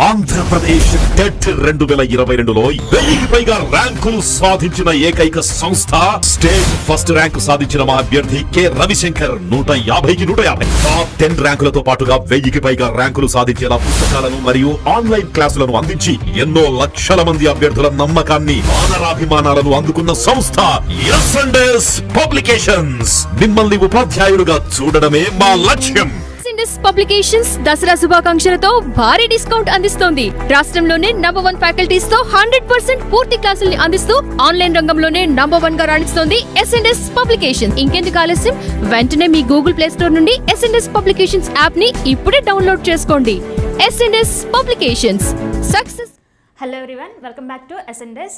Andhra Pradesh TET 2022లో 1000కి పైగా ర్యాంకులు సాధించిన ఏకైక సంస్థ. స్టేట్ ఫస్ట్ ర్యాంకు సాధించిన మా అభ్యర్థి కె రవిశంకర్ 150కి 150 టాప్ 10 ర్యాంకులతో పాటుగా 1000కి పైగా ర్యాంకులు సాధించేలా పుస్తకాలను మరియు ఆన్లైన్ క్లాసులను అందించి ఎన్నో లక్షల మంది అభ్యర్థుల నమ్మకాన్ని, ఆదరాభిమానాలను అందుకున్న సంస్థ ఎస్&ఎస్ పబ్లికేషన్స్. మిమ్మల్ని ఉపాధ్యాయులుగా చూడడమే మా లక్ష్యం. పబ్లికేషన్స్ దసరా శుభాకాంక్షలతో భారీ డిస్కౌంట్ అందిస్తోంది. రాష్ట్రంలోనే నంబర్ 1 ఫ్యాకల్టీస్ తో 100% పూర్తి క్లాసుల్ని అందిస్తూ ఆన్లైన్ రంగంలోనే నంబర్ 1 గా రాణిస్తోంది ఎస్&ఎస్ పబ్లికేషన్. ఇంకెందుకు ఆలస్యం, వెంటనే మీ గూగుల్ ప్లే స్టోర్ నుండి ఎస్&ఎస్ పబ్లికేషన్స్ యాప్ ని ఇప్పుడే డౌన్లోడ్ చేసుకోండి. ఎస్&ఎస్ publications success. Hello everyone, welcome back to S&S.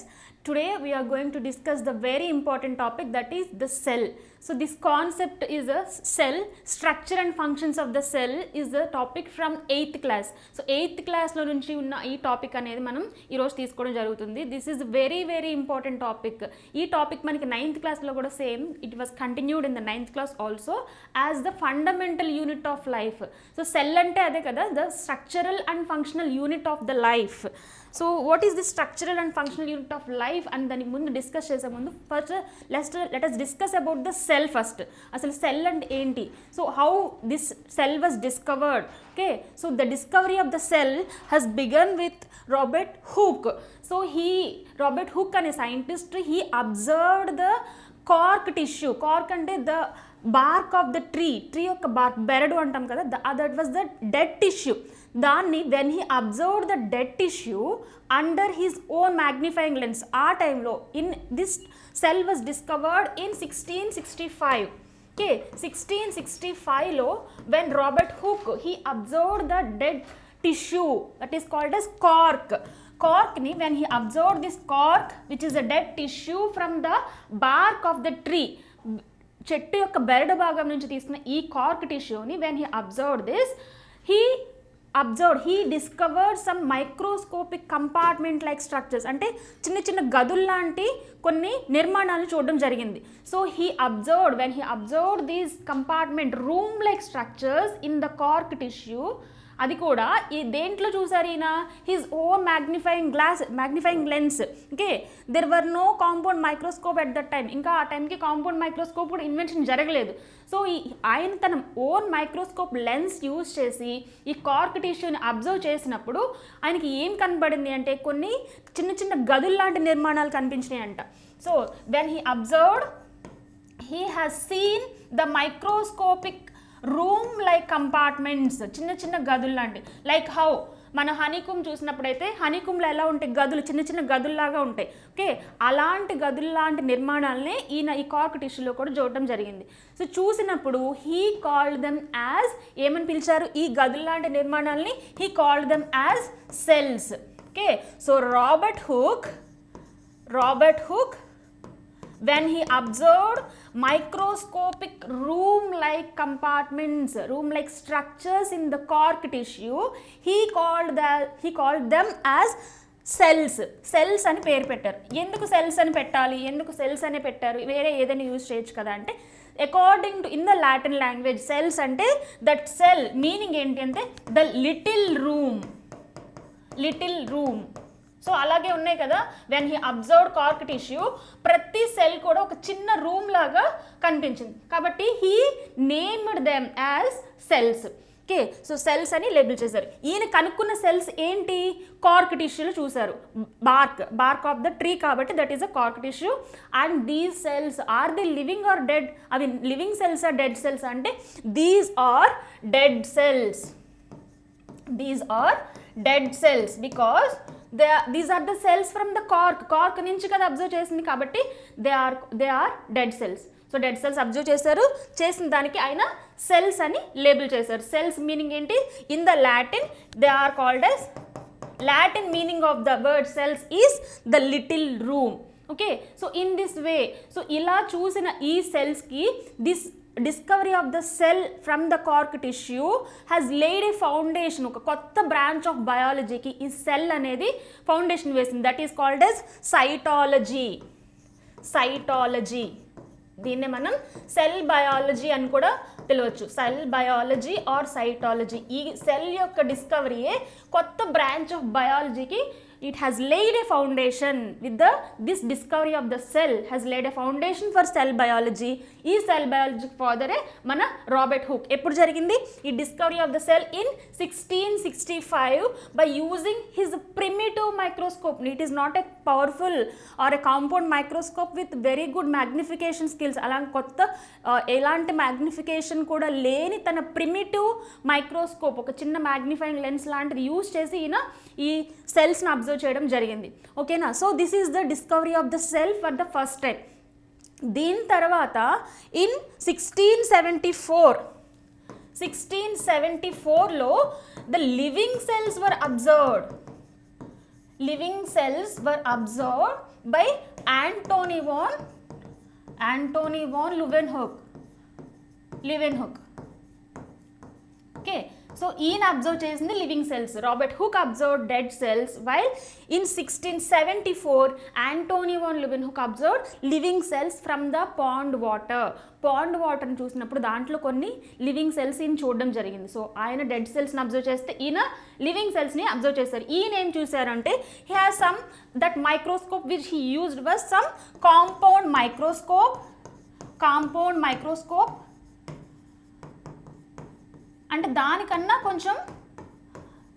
Today we are going to discuss the very important topic, that is the cell. So this concept is a cell, structure and functions of the cell is the topic from 8th class. So 8th class lo nunchi unna ee topic anedi manam ee roju teeskodam jarugutundi. This is very important topic. Ee topic maniki 9th class lo kuda same, it was continued in the 9th class also as the fundamental unit of life. So cell ante ade kada, the structural and functional unit of the life. So what is the structural and functional unit of life and dani mundu discuss chese mundu first let us discuss about the cell first. Asalu cell and enti, so how this cell was discovered. Okay, so the discovery of the cell has begun with Robert Hooke. So Robert Hooke ane scientist, he observed the cork tissue. Cork ante the bark of the tree యొక్క bark, బెరడు అంటాం కదా, that was the dead tissue. దాన్ని when he observed the dead tissue under his own magnifying lens, ఆ టైంలో in this cell was discovered in 1665. Okay, 1665లో when Robert Hooke he observed the dead tissue that is called as cork. Cork ni when he observed this cork which is a dead tissue from the bark of the tree, చెట్టు యొక్క బెరడు భాగం నుంచి తీసుకున్న ఈ cork టిష్యూని when he observed this, he discovered some microscopic compartment like structures. అంటే చిన్న గదుల్లాంటి కొన్ని నిర్మాణాలను చూడడం జరిగింది. So when he observed these compartment room like structures in the cork tissue, అది కూడా ఈ దేంట్లో చూసారు ఈయన, his own magnifying lens. Okay, there were no compound microscope at that time. ఇంకా ఆ టైంకి కాంపౌండ్ మైక్రోస్కోప్ కూడా ఇన్వెన్షన్ జరగలేదు. సో ఆయన తన ఓన్ మైక్రోస్కోప్ లెన్స్ యూజ్ చేసి ఈ కార్క్ టిష్యూని అబ్జర్వ్ చేసినప్పుడు ఆయనకి ఏం కనబడింది అంటే కొన్ని చిన్న గదుల్లాంటి నిర్మాణాలు కనిపించినాయి అంట. So when he observed, he has seen the microscopic room like compartments, చిన్న గదులు లాంటి. లైక్ హౌ మన హనీకుమ్ చూసినప్పుడైతే హనీకుమ్లో ఎలా ఉంటాయి, గదులు చిన్న గదుల్లాగా ఉంటాయి. ఓకే, అలాంటి గదుల్లాంటి నిర్మాణాలనే ఈయన ఈ కార్క్ టిష్యూలో కూడా చూడటం జరిగింది. సో చూసినప్పుడు హీ కాల్డ్ దెమ్ యాజ్, ఏమని పిలిచారు ఈ గదుల్లాంటి నిర్మాణాలని, he called them as cells. Okay, so Robert Hooke when he observed microscopic room-like compartments, room-like structures in the cork tissue, he called them as cells. Cells అని పేరు పెట్టారు. ఎందుకు cells అని పెట్టాలి, ఎందుకు cells అని పెట్టారు, వేరే ఏదైనా యూజ్ చేయొచ్చు కదా అంటే, according to in the Latin language cells అంటే దట్ సెల్ మీనింగ్ ఏంటి అంటే ద లిటిల్ రూమ్. సో అలాగే ఉన్నాయి కదా, when he observed cork tissue, ప్రతి సెల్ కూడా ఒక చిన్న రూమ్ లాగా కనిపించింది కాబట్టి he named them as cells. Okay, so cells అని లేబుల్ చేశారు. ఈయన కనుక్కున్న సెల్స్ ఏంటి, కార్క్ టిష్యూలు చూశారు. బార్క్ ఆఫ్ ద ట్రీ కాబట్టి that is a cork tissue. And these cells are the living or dead, అవి living cells or dead cells అంటే these are dead cells because these are the cells from the cork నుంచి కదా observe చేసింది కాబట్టి they are dead cells. So dead cells observe చేసిన దానికి ఆయన cells అని లేబుల్ చేశారు. సెల్స్ మీనింగ్ ఏంటి, in the Latin they are called as, Latin meaning of the word cells is the little room. Okay, so in this way, so ఇలా చూసిన ఈ సెల్స్కి this discovery of the cell from the cork tissue has laid a foundation, ఒక కొత్త branch of బయాలజీకి ఈ cell అనేది foundation వేసింది. That is called as cytology. దీన్నే మనం సెల్ బయాలజీ అని కూడా పిలవచ్చు. Cell biology or cytology. ఈ సెల్ యొక్క డిస్కవరీయే కొత్త బ్రాంచ్ ఆఫ్ బయాలజీకి it has laid a foundation with this discovery of the cell has laid a foundation for cell biology. ఈ సెల్ బయాలజీ ఫాదరే మన రాబర్ట్ హుక్. ఎప్పుడు జరిగింది ఈ discovery of the cell? In 1665 by using his primitive microscope. It is not a powerful or a compound microscope with very good magnification skills. అలా కొత్త ఎలాంటి magnification కూడా లేని తన ప్రిమిటివ్ మైక్రోస్కోప్, ఒక చిన్న మ్యాగ్నిఫైయింగ్ లెన్స్ లాంటిది యూజ్ చేసి ఈయన ఈ సెల్స్ని అబ్జర్వ్ చేయడం జరిగింది. ఓకేనా? So this is the discovery of the cell for the first time. దీని తర్వాత ఇన్ 1674లో the living cells were observed. Living cells were observed by Antonie van Leeuwenhoek. Okay, so ఈయన అబ్జర్వ్ చేసింది living cells. Robert Hooke observed dead cells, while in 1674 Antonie van Leeuwenhoek observed living cells from the pond వాటర్ని చూసినప్పుడు దాంట్లో కొన్ని living cells ఈయన చూడడం జరిగింది. So ఆయన డెడ్ సెల్స్ని అబ్జర్వ్ చేస్తే ఈయన లివింగ్ సెల్స్ని అబ్జర్వ్ చేశారు. ఈయన ఏం చూశారంటే he has some that microscope which he used was some compound microscope. అంటే దానికన్నా కొంచెం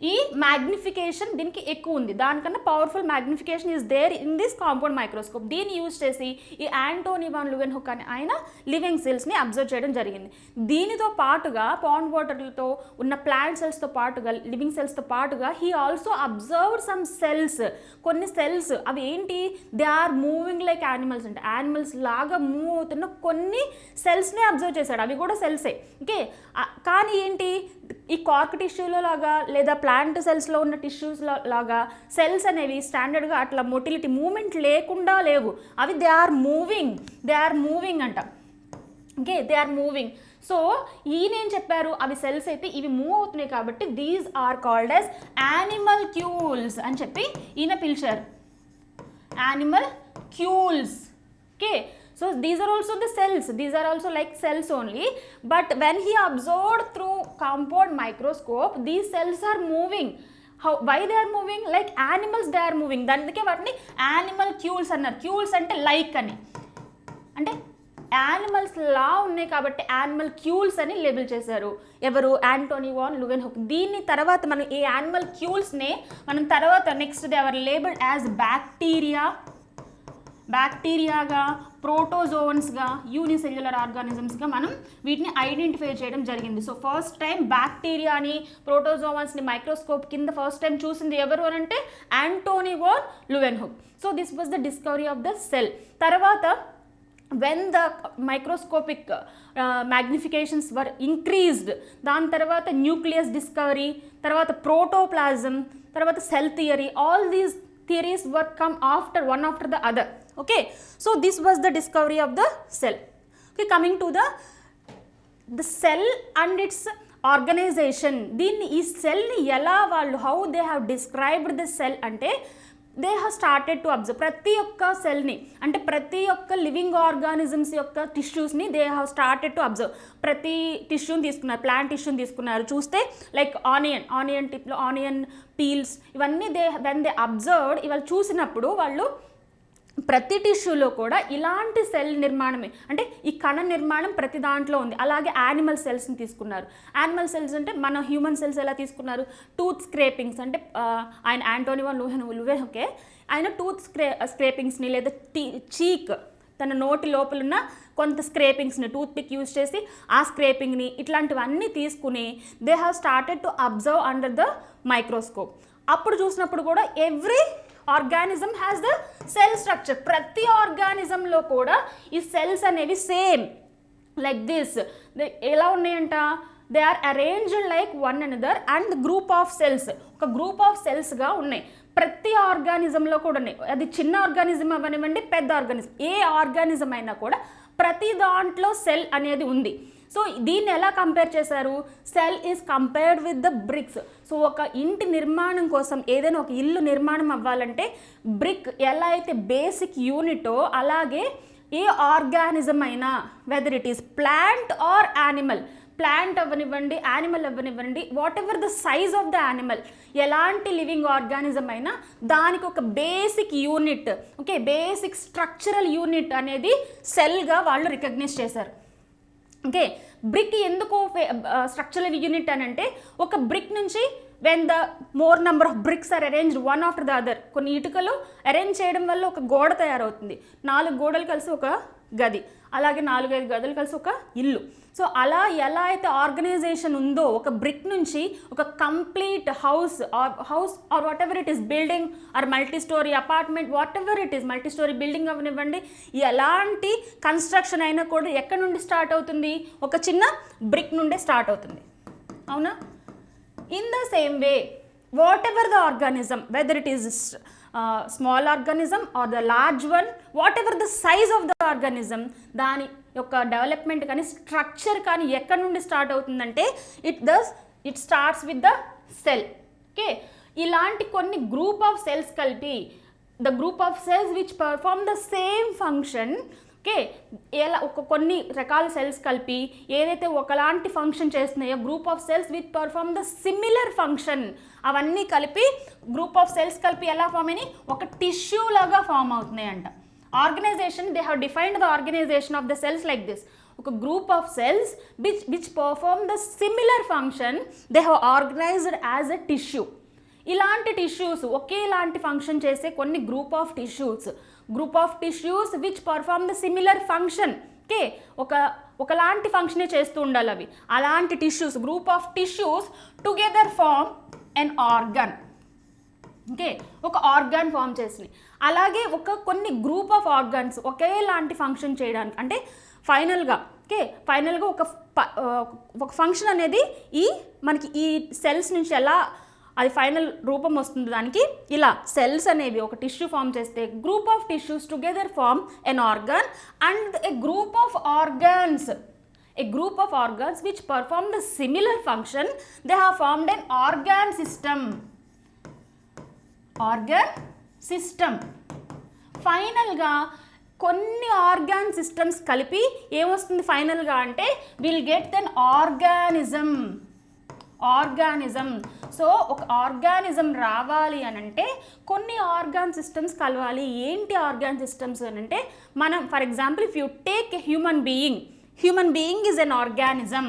ఈ మ్యాగ్నిఫికేషన్ దీనికి ఎక్కువ ఉంది, దానికన్నా powerful magnification is there in this compound microscope. దీన్ని యూజ్ చేసి ఈ యాంటోనీ వాన్ లివెన్హుక్ అని ఆయన లివింగ్ సెల్స్ని అబ్జర్వ్ చేయడం జరిగింది. దీనితో పాటుగా పాండ్ వాటర్తో ఉన్న ప్లాంట్ సెల్స్తో పాటుగా లివింగ్ సెల్స్తో పాటుగా he also observed some cells. కొన్ని సెల్స్ అవి ఏంటి? They are moving like animals. అంటే యానిమల్స్ లాగా మూవ్ అవుతున్న కొన్ని సెల్స్నే అబ్జర్వ్ చేశాడు. అవి కూడా సెల్సే. ఓకే, కానీ ఏంటి ఈ కార్క్ టిష్యూలో లాగా లేదా ప్లాంట్ సెల్స్లో ఉన్న టిష్యూస్ లాగా సెల్స్ అనేవి స్టాండర్డ్గా అట్లా మొటిలిటీ మూమెంట్ లేకుండా లేవు. అవి దే ఆర్ మూవింగ్ అంట. Okay, they are moving. So ఈయనేం చెప్పారు? అవి సెల్స్ అయితే ఇవి మూవ్ అవుతున్నాయి కాబట్టి these are called as animalcules అని చెప్పి ఈయన పిలిచారు. Animalcules. Okay, so these are also the cells, these are also like cells only, but when he observed through compound microscope these cells are moving. Why they are moving? Like animals they are moving. దానికే వాటిని animal క్యూల్స్ అన్నారు. క్యూల్స్ అంటే like అని, అంటే animals లా ఉన్నాయి కాబట్టి animal క్యూల్స్ అని label చేశారు. ఎవరు? Antonie van Leeuwenhoek. దీని తర్వాత మనం ఈ యానిమల్ క్యూల్స్నే మనం తర్వాత next they are labelled as బ్యాక్టీరియాగా, ప్రోటోజోవన్స్గా, యూనిసెల్యులర్ ఆర్గానిజమ్స్గా మనం వీటిని ఐడెంటిఫై చేయడం జరిగింది. సో ఫస్ట్ టైం బ్యాక్టీరియాని, ప్రోటోజోవన్స్ని మైక్రోస్కోప్ కింద ఫస్ట్ టైం చూసింది ఎవరు అని అంటే Antonie van Leeuwenhoek. So this was the discovery of the cell. తర్వాత when the microscopic magnifications were increased, దాని తర్వాత న్యూక్లియస్ డిస్కవరీ, తర్వాత ప్రోటోప్లాజం, తర్వాత cell theory, all these theories were come one after the other. Okay, so this was the discovery of the cell. Okay, coming to the cell and its organization. దీన్ని ఈ సెల్ని ఎలా వాళ్ళు how they have described the cell అంటే they have started to observe ప్రతి ఒక్క సెల్ని, అంటే ప్రతి ఒక్క లివింగ్ ఆర్గానిజమ్స్ యొక్క టిష్యూస్ని they have started to observe. ప్రతి టిష్యూని తీసుకున్నారు, ప్లాంట్ టిష్యూని తీసుకున్నారు. చూస్తే లైక్ ఆనియన్ టిప్లో ఆనియన్ పీల్స్ ఇవన్నీ వెన్ దే అబ్జర్వ్డ్, ఇవాళ చూసినప్పుడు వాళ్ళు ప్రతి టిష్యూలో కూడా ఇలాంటి సెల్ నిర్మాణమే, అంటే ఈ కణ నిర్మాణం ప్రతి దాంట్లో ఉంది. అలాగే యానిమల్ సెల్స్ని తీసుకున్నారు. యానిమల్ సెల్స్ అంటే మన హ్యూమన్ సెల్స్ ఎలా తీసుకున్నారు? టూత్ స్క్రేపింగ్స్, అంటే ఆయన యాంటోనీ వాన్ లివెన్హుక్ ఆయన టూత్ స్క్రేపింగ్స్ని లేదా చీక్ తన నోటి లోపల ఉన్న కొంత స్క్రేపింగ్స్ని టూత్ పిక్ యూజ్ చేసి ఆ స్క్రేపింగ్ని ఇట్లాంటివన్నీ తీసుకుని they have started to observe under the microscope. అప్పుడు చూసినప్పుడు కూడా every organism has the cell structure. ప్రతి ఆర్గానిజంలో కూడా ఈ సెల్స్ అనేవి సేమ్ లైక్ దిస్ ఎలా ఉన్నాయంట? They are arranged like one another and group of cells, ఒక గ్రూప్ ఆఫ్ సెల్స్గా ఉన్నాయి. ప్రతి ఆర్గానిజంలో కూడా ఉన్నాయి. అది చిన్న ఆర్గానిజం అవనివ్వండి, పెద్ద ఆర్గానిజం, ఏ ఆర్గానిజం అయినా కూడా ప్రతి దాంట్లో సెల్ అనేది ఉంది. సో దీన్ని ఎలా కంపేర్ చేశారు? Cell is compared with the bricks. So ఒక ఇంటి నిర్మాణం కోసం, ఏదైనా ఒక ఇల్లు నిర్మాణం అవ్వాలంటే బ్రిక్ ఎలా అయితే బేసిక్ యూనిటో అలాగే ఏ ఆర్గానిజం అయినా whether it is plant or animal, plant అవ్వనివ్వండి, యానిమల్ అవ్వనివ్వండి, whatever the size of the animal, ఎలాంటి లివింగ్ ఆర్గానిజం అయినా దానికి ఒక basic unit, okay, basic structural unit అనేది సెల్గా వాళ్ళు రికగ్నైజ్ చేశారు. ఓకే, బ్రిక్ ఎందుకు స్ట్రక్చరల్ యూనిట్ అని అంటే, ఒక బ్రిక్ నుంచి when the more number of bricks are arranged one after the other, కొన్ని ఇటుకలు అరేంజ్ చేయడం వల్ల ఒక గోడ తయారవుతుంది, 4 గోడలు కలిసి ఒక గది, అలాగే 4-5 గదులు కలిసి ఒక ఇల్లు. సో అలా ఎలా అయితే ఆర్గనైజేషన్ ఉందో, ఒక బ్రిక్ నుంచి ఒక complete house or whatever it is, building or multi storey apartment, whatever it is, multi storey building అవనివ్వండి, ఎలాంటి కన్స్ట్రక్షన్ అయినా కూడా ఎక్కడి నుండి స్టార్ట్ అవుతుంది, ఒక చిన్న బ్రిక్ నుండే స్టార్ట్ అవుతుంది, అవునా? In the same way whatever the organism, whether it is small organism or the large one, whatever the size of the organism, దాని యొక్క డెవలప్మెంట్ కానీ స్ట్రక్చర్ కానీ ఎక్కడి నుండి స్టార్ట్ అవుతుందంటే it starts with the cell. Okay, ఇలాంటి కొన్ని group of cells కలిపి, the group of cells which perform the same function, okay, ఎలా కొన్ని రకాల సెల్స్ కలిపి ఏదైతే ఒకలాంటి ఫంక్షన్ చేస్తున్నాయో, group of cells which perform the similar function, అవన్నీ కలిపి గ్రూప్ ఆఫ్ సెల్స్ కలిపి ఎలా ఫామ్ అని ఒక టిష్యూ లాగా ఫామ్ అవుతున్నాయి అంట. Organisation, they have defined the organisation of the cells like this, ఒక group of cells which perform the similar function, they have organised as a tissue. ఇలాంటి tissues, ఒకేలాంటి ఫంక్షన్ చేసే కొన్ని group of tissues which perform the similar function, okay, ఒకలాంటి ఫంక్షనే చేస్తూ ఉండాలి అవి, అలాంటి tissues, group of tissues together form an organ. Okay, ఒక ఆర్గాన్ ఫామ్ చేసినాయి. అలాగే కొన్ని గ్రూప్ ఆఫ్ ఆర్గాన్స్ ఒకేలాంటి ఫంక్షన్ చేయడానికి, అంటే ఫైనల్గా ఒక ఫంక్షన్ అనేది మనకి ఈ సెల్స్ నుంచి ఎలా అది ఫైనల్ రూపం వస్తుంది, దానికి ఇలా సెల్స్ అనేవి ఒక టిష్యూ ఫామ్ చేస్తే group of tissues together form an organ, and a group of organs which perform the similar function, they have formed an organ system. ఫైనల్గా కొన్ని ఆర్గాన్ సిస్టమ్స్ కలిపి ఏమొస్తుంది ఫైనల్గా అంటే, will get then organism. So ఒక organism రావాలి అని అంటే కొన్ని ఆర్గాన్ సిస్టమ్స్ కలవాలి. ఏంటి ఆర్గాన్ సిస్టమ్స్ అని అంటే, మనం for example if you take a human being is an organism.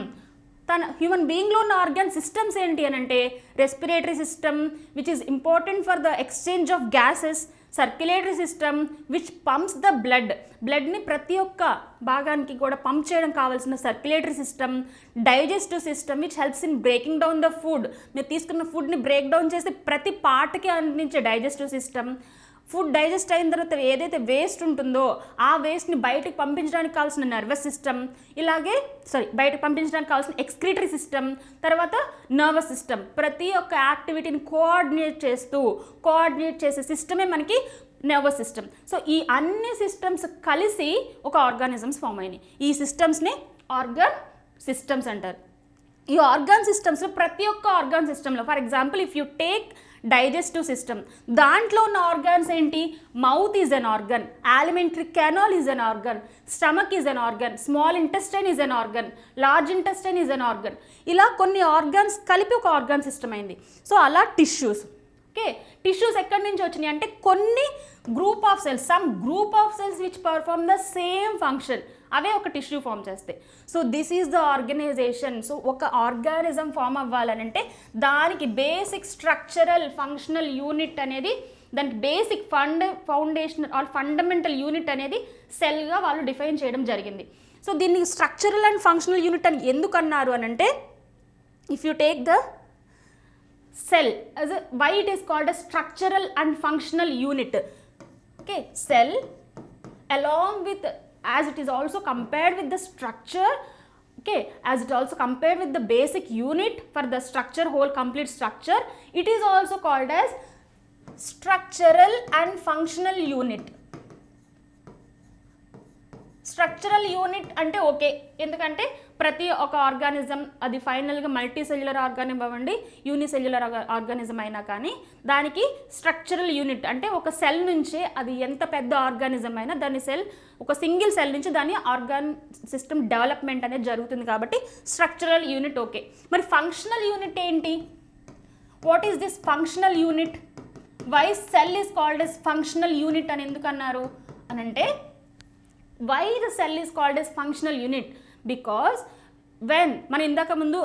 Human బీయింగ్లో ఉన్న ఆర్గాన్ సిస్టమ్స్ ఏంటి అని అంటే, respiratory system which is important for the exchange of gases, circulatory system which pumps the బ్లడ్ని ప్రతి ఒక్క భాగానికి కూడా పంప్ చేయడం కావాల్సిన circulatory system, digestive system which helps in breaking down the food, మీరు తీసుకున్న ఫుడ్ని బ్రేక్ డౌన్ చేసి ప్రతి పార్ట్కి అందించే డైజెస్టివ్ సిస్టమ్, ఫుడ్ డైజెస్ట్ అయిన తర్వాత ఏదైతే వేస్ట్ ఉంటుందో ఆ వేస్ట్ని బయటకు పంపించడానికి కావాల్సిన నర్వస్ సిస్టమ్, బయటకు పంపించడానికి కావాల్సిన ఎక్స్క్రీటరీ సిస్టమ్, తర్వాత నర్వస్ సిస్టమ్, ప్రతి ఒక్క యాక్టివిటీని కోఆర్డినేట్ చేసే సిస్టమే మనకి నర్వస్ సిస్టమ్. సో ఈ అన్ని సిస్టమ్స్ కలిసి ఒక ఆర్గానిజమ్స్ ఫామ్ అయినాయి. ఈ సిస్టమ్స్ని ఆర్గాన్ సిస్టమ్స్ అంటారు. ఈ ఆర్గాన్ సిస్టమ్స్లో ప్రతి ఒక్క ఆర్గాన్ సిస్టంలో, for example if you take digestive system, దాంట్లో ఉన్న ఆర్గాన్స్ ఏంటి, mouth is an organ, alimentary canal is an organ, stomach is an organ, small intestine is an organ, large intestine is an organ. ఇలా కొన్ని organs కలిపి ఒక organ system అయింది. So అలా tissues, okay, tissues ఎక్కడి నుంచి వచ్చినాయి అంటే కొన్ని group of cells which perform the same function, అవే ఒక టిష్యూ ఫామ్ చేస్తాయి. So this is the organisation. So ఒక ఆర్గానిజం ఫామ్ అవ్వాలనంటే దానికి బేసిక్ స్ట్రక్చరల్ ఫంక్షనల్ యూనిట్ అనేది, దానికి basic foundation or fundamental unit అనేది సెల్గా వాళ్ళు డిఫైన్ చేయడం జరిగింది. సో దీన్ని స్ట్రక్చరల్ అండ్ ఫంక్షనల్ యూనిట్ అని ఎందుకు అన్నారు అని అంటే, if you take the cell as a, why it is called a structural and functional unit. Okay, cell along with, as it is also compared with the structure, okay, as it also compared with the basic unit for the structure, whole complete structure, it is also called as structural and functional unit. Structural unit అంటే okay, ఎందుకంటే ప్రతి ఒక organism అది ఫైనల్గా multi cellular organism అవ్వండి, unicellular organism అయినా కానీ దానికి స్ట్రక్చరల్ యూనిట్ అంటే ఒక సెల్ నుంచే అది ఎంత పెద్ద ఆర్గానిజం అయినా దాని సెల్ ఒక సింగిల్ సెల్ నుంచి దాని ఆర్గాన్ సిస్టమ్ డెవలప్మెంట్ అనేది జరుగుతుంది కాబట్టి స్ట్రక్చరల్ యూనిట్ ఓకే. మరి ఫంక్షనల్ యూనిట్ ఏంటి? What is this functional unit? Why cell is called as functional unit అని ఎందుకు అన్నారు అని అంటే, why the cell is called as functional unit? Because when మనం ఇందాక ముందు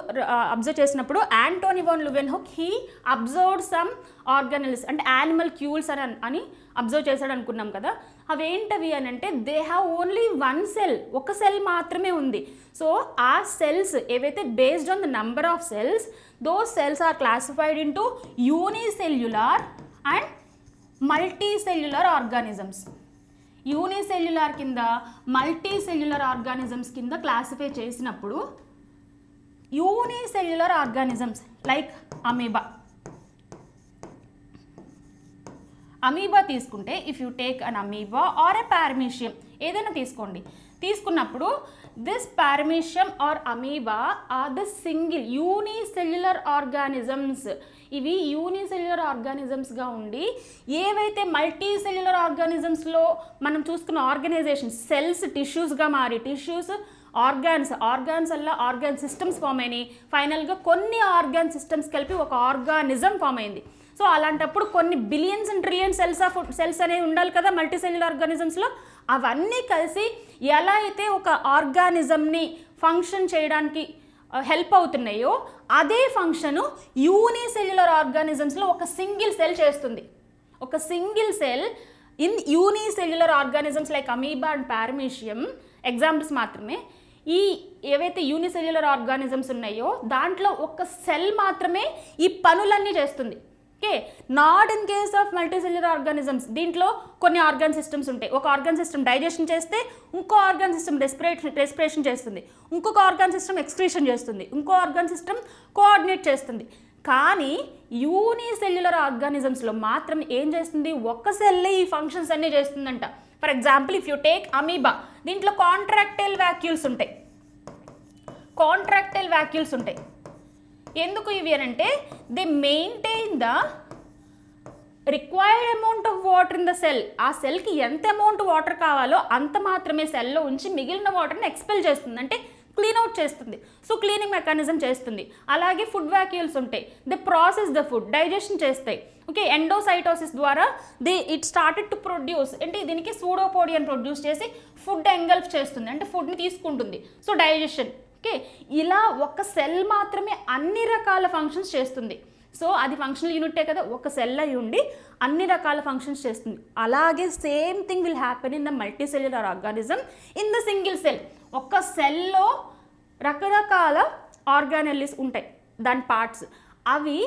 అబ్జర్వ్ చేసినప్పుడు Antonie van Leeuwenhoek he observed some organelles అంటే యానిమల్ క్యూల్స్ అని అబ్జర్వ్ చేశాడు అనుకున్నాం కదా. అవేంటవి అని అంటే they have only one cell, ఒక సెల్ మాత్రమే ఉంది. సో ఆ సెల్స్ ఏవైతే based on the number of cells, those cells are classified into unicellular and multicellular organisms. Unicellular కింద మల్టీసెల్యులర్ ఆర్గానిజమ్స్ కింద క్లాసిఫై చేసినప్పుడు యూనిసెల్యులర్ ఆర్గానిజమ్స్ లైక్ అమీబా తీసుకుంటే, if you take an amoeba or a paramecium ఏదైనా తీసుకోండి, తీసుకున్నప్పుడు this paramecium or amoeba are the single unicellular organisms. ఇవి unicellular ఆర్గానిజమ్స్గా ఉండి ఏవైతే మల్టీ సెల్యులర్ ఆర్గానిజమ్స్లో మనం చూసుకున్న ఆర్గనైజేషన్ సెల్స్ టిష్యూస్గా మారి టిష్యూస్ ఆర్గాన్స్ వల్ల ఆర్గాన్ సిస్టమ్స్ ఫామ్ అయినాయి. ఫైనల్గా కొన్ని ఆర్గాన్ సిస్టమ్స్ కలిపి ఒక ఆర్గానిజం ఫామ్ అయింది. సో అలాంటప్పుడు కొన్ని బిలియన్స్ అండ్ ట్రిలియన్ సెల్స్ అనేవి ఉండాలి కదా మల్టీ సెల్యులర్ ఆర్గానిజమ్స్లో. అవన్నీ కలిసి ఎలా అయితే ఒక ఆర్గానిజంని ఫంక్షన్ చేయడానికి హెల్ప్ అవుతున్నాయో అదే ఫంక్షను యూనిసెల్యులర్ ఆర్గానిజమ్స్లో ఒక సింగిల్ సెల్ చేస్తుంది. ఒక single cell in unicellular organisms like amoeba and paramecium examples మాత్రమే. ఈ ఏవైతే యూనిసెల్యులర్ ఆర్గానిజమ్స్ ఉన్నాయో దాంట్లో ఒక సెల్ మాత్రమే ఈ పనులన్నీ చేస్తుంది. Okay, not in case of multicellular organisms. దీంట్లో కొన్ని ఆర్గాన్ సిస్టమ్స్ ఉంటాయి. ఒక ఆర్గాన్ సిస్టమ్ డైజెషన్ చేస్తే ఇంకో ఆర్గాన్ సిస్టమ్ రెస్పిరేషన్ చేస్తుంది, ఇంకొక ఆర్గాన్ సిస్టమ్ ఎక్స్క్రీషన్ చేస్తుంది, ఇంకో ఆర్గాన్ సిస్టమ్ కోఆర్డినేట్ చేస్తుంది. కానీ యూనిసెల్యులర్ ఆర్గానిజమ్స్లో మాత్రం ఏం చేస్తుంది, ఒక్క సెల్లే ఈ ఫంక్షన్స్ అన్నీ చేస్తుందంట. For example if you take amoeba, దీంట్లో కాంట్రాక్టైల్ వాక్యూల్స్ ఉంటాయి. ఎందుకు ఇవి అని అంటే they maintain the required amount of water in the cell. ఆ సెల్కి ఎంత అమౌంట్ వాటర్ కావాలో అంత మాత్రమే సెల్లో ఉంచి మిగిలిన వాటర్ని ఎక్స్పెల్ చేస్తుంది, అంటే క్లీన్ అవుట్ చేస్తుంది. సో క్లీనింగ్ మెకానిజం చేస్తుంది. అలాగే ఫుడ్ వాక్యూల్స్ ఉంటాయి, they process the food, digestion చేస్తాయి. ఓకే, ఎండోసైటోసిస్ ద్వారా ఇట్ స్టార్టెడ్ టు ప్రొడ్యూస్ అంటే దీనికి సూడోపోడియన్ ప్రొడ్యూస్ చేసి ఫుడ్ ఎంగల్ఫ్ చేస్తుంది, అంటే ఫుడ్ని తీసుకుంటుంది. So digestion. ఓకే, ఇలా ఒక సెల్ మాత్రమే అన్ని రకాల ఫంక్షన్స్ చేస్తుంది. సో అది ఫంక్షనల్ యూనిటే కదా, ఒక సెల్ అయి ఉండి అన్ని రకాల ఫంక్షన్స్ చేస్తుంది. అలాగే same thing will happen in the multi cellular organism in the single cell. ఒక సెల్లో రకరకాల ఆర్గానెల్లీస్ ఉంటాయి, దాని పార్ట్స్. అవి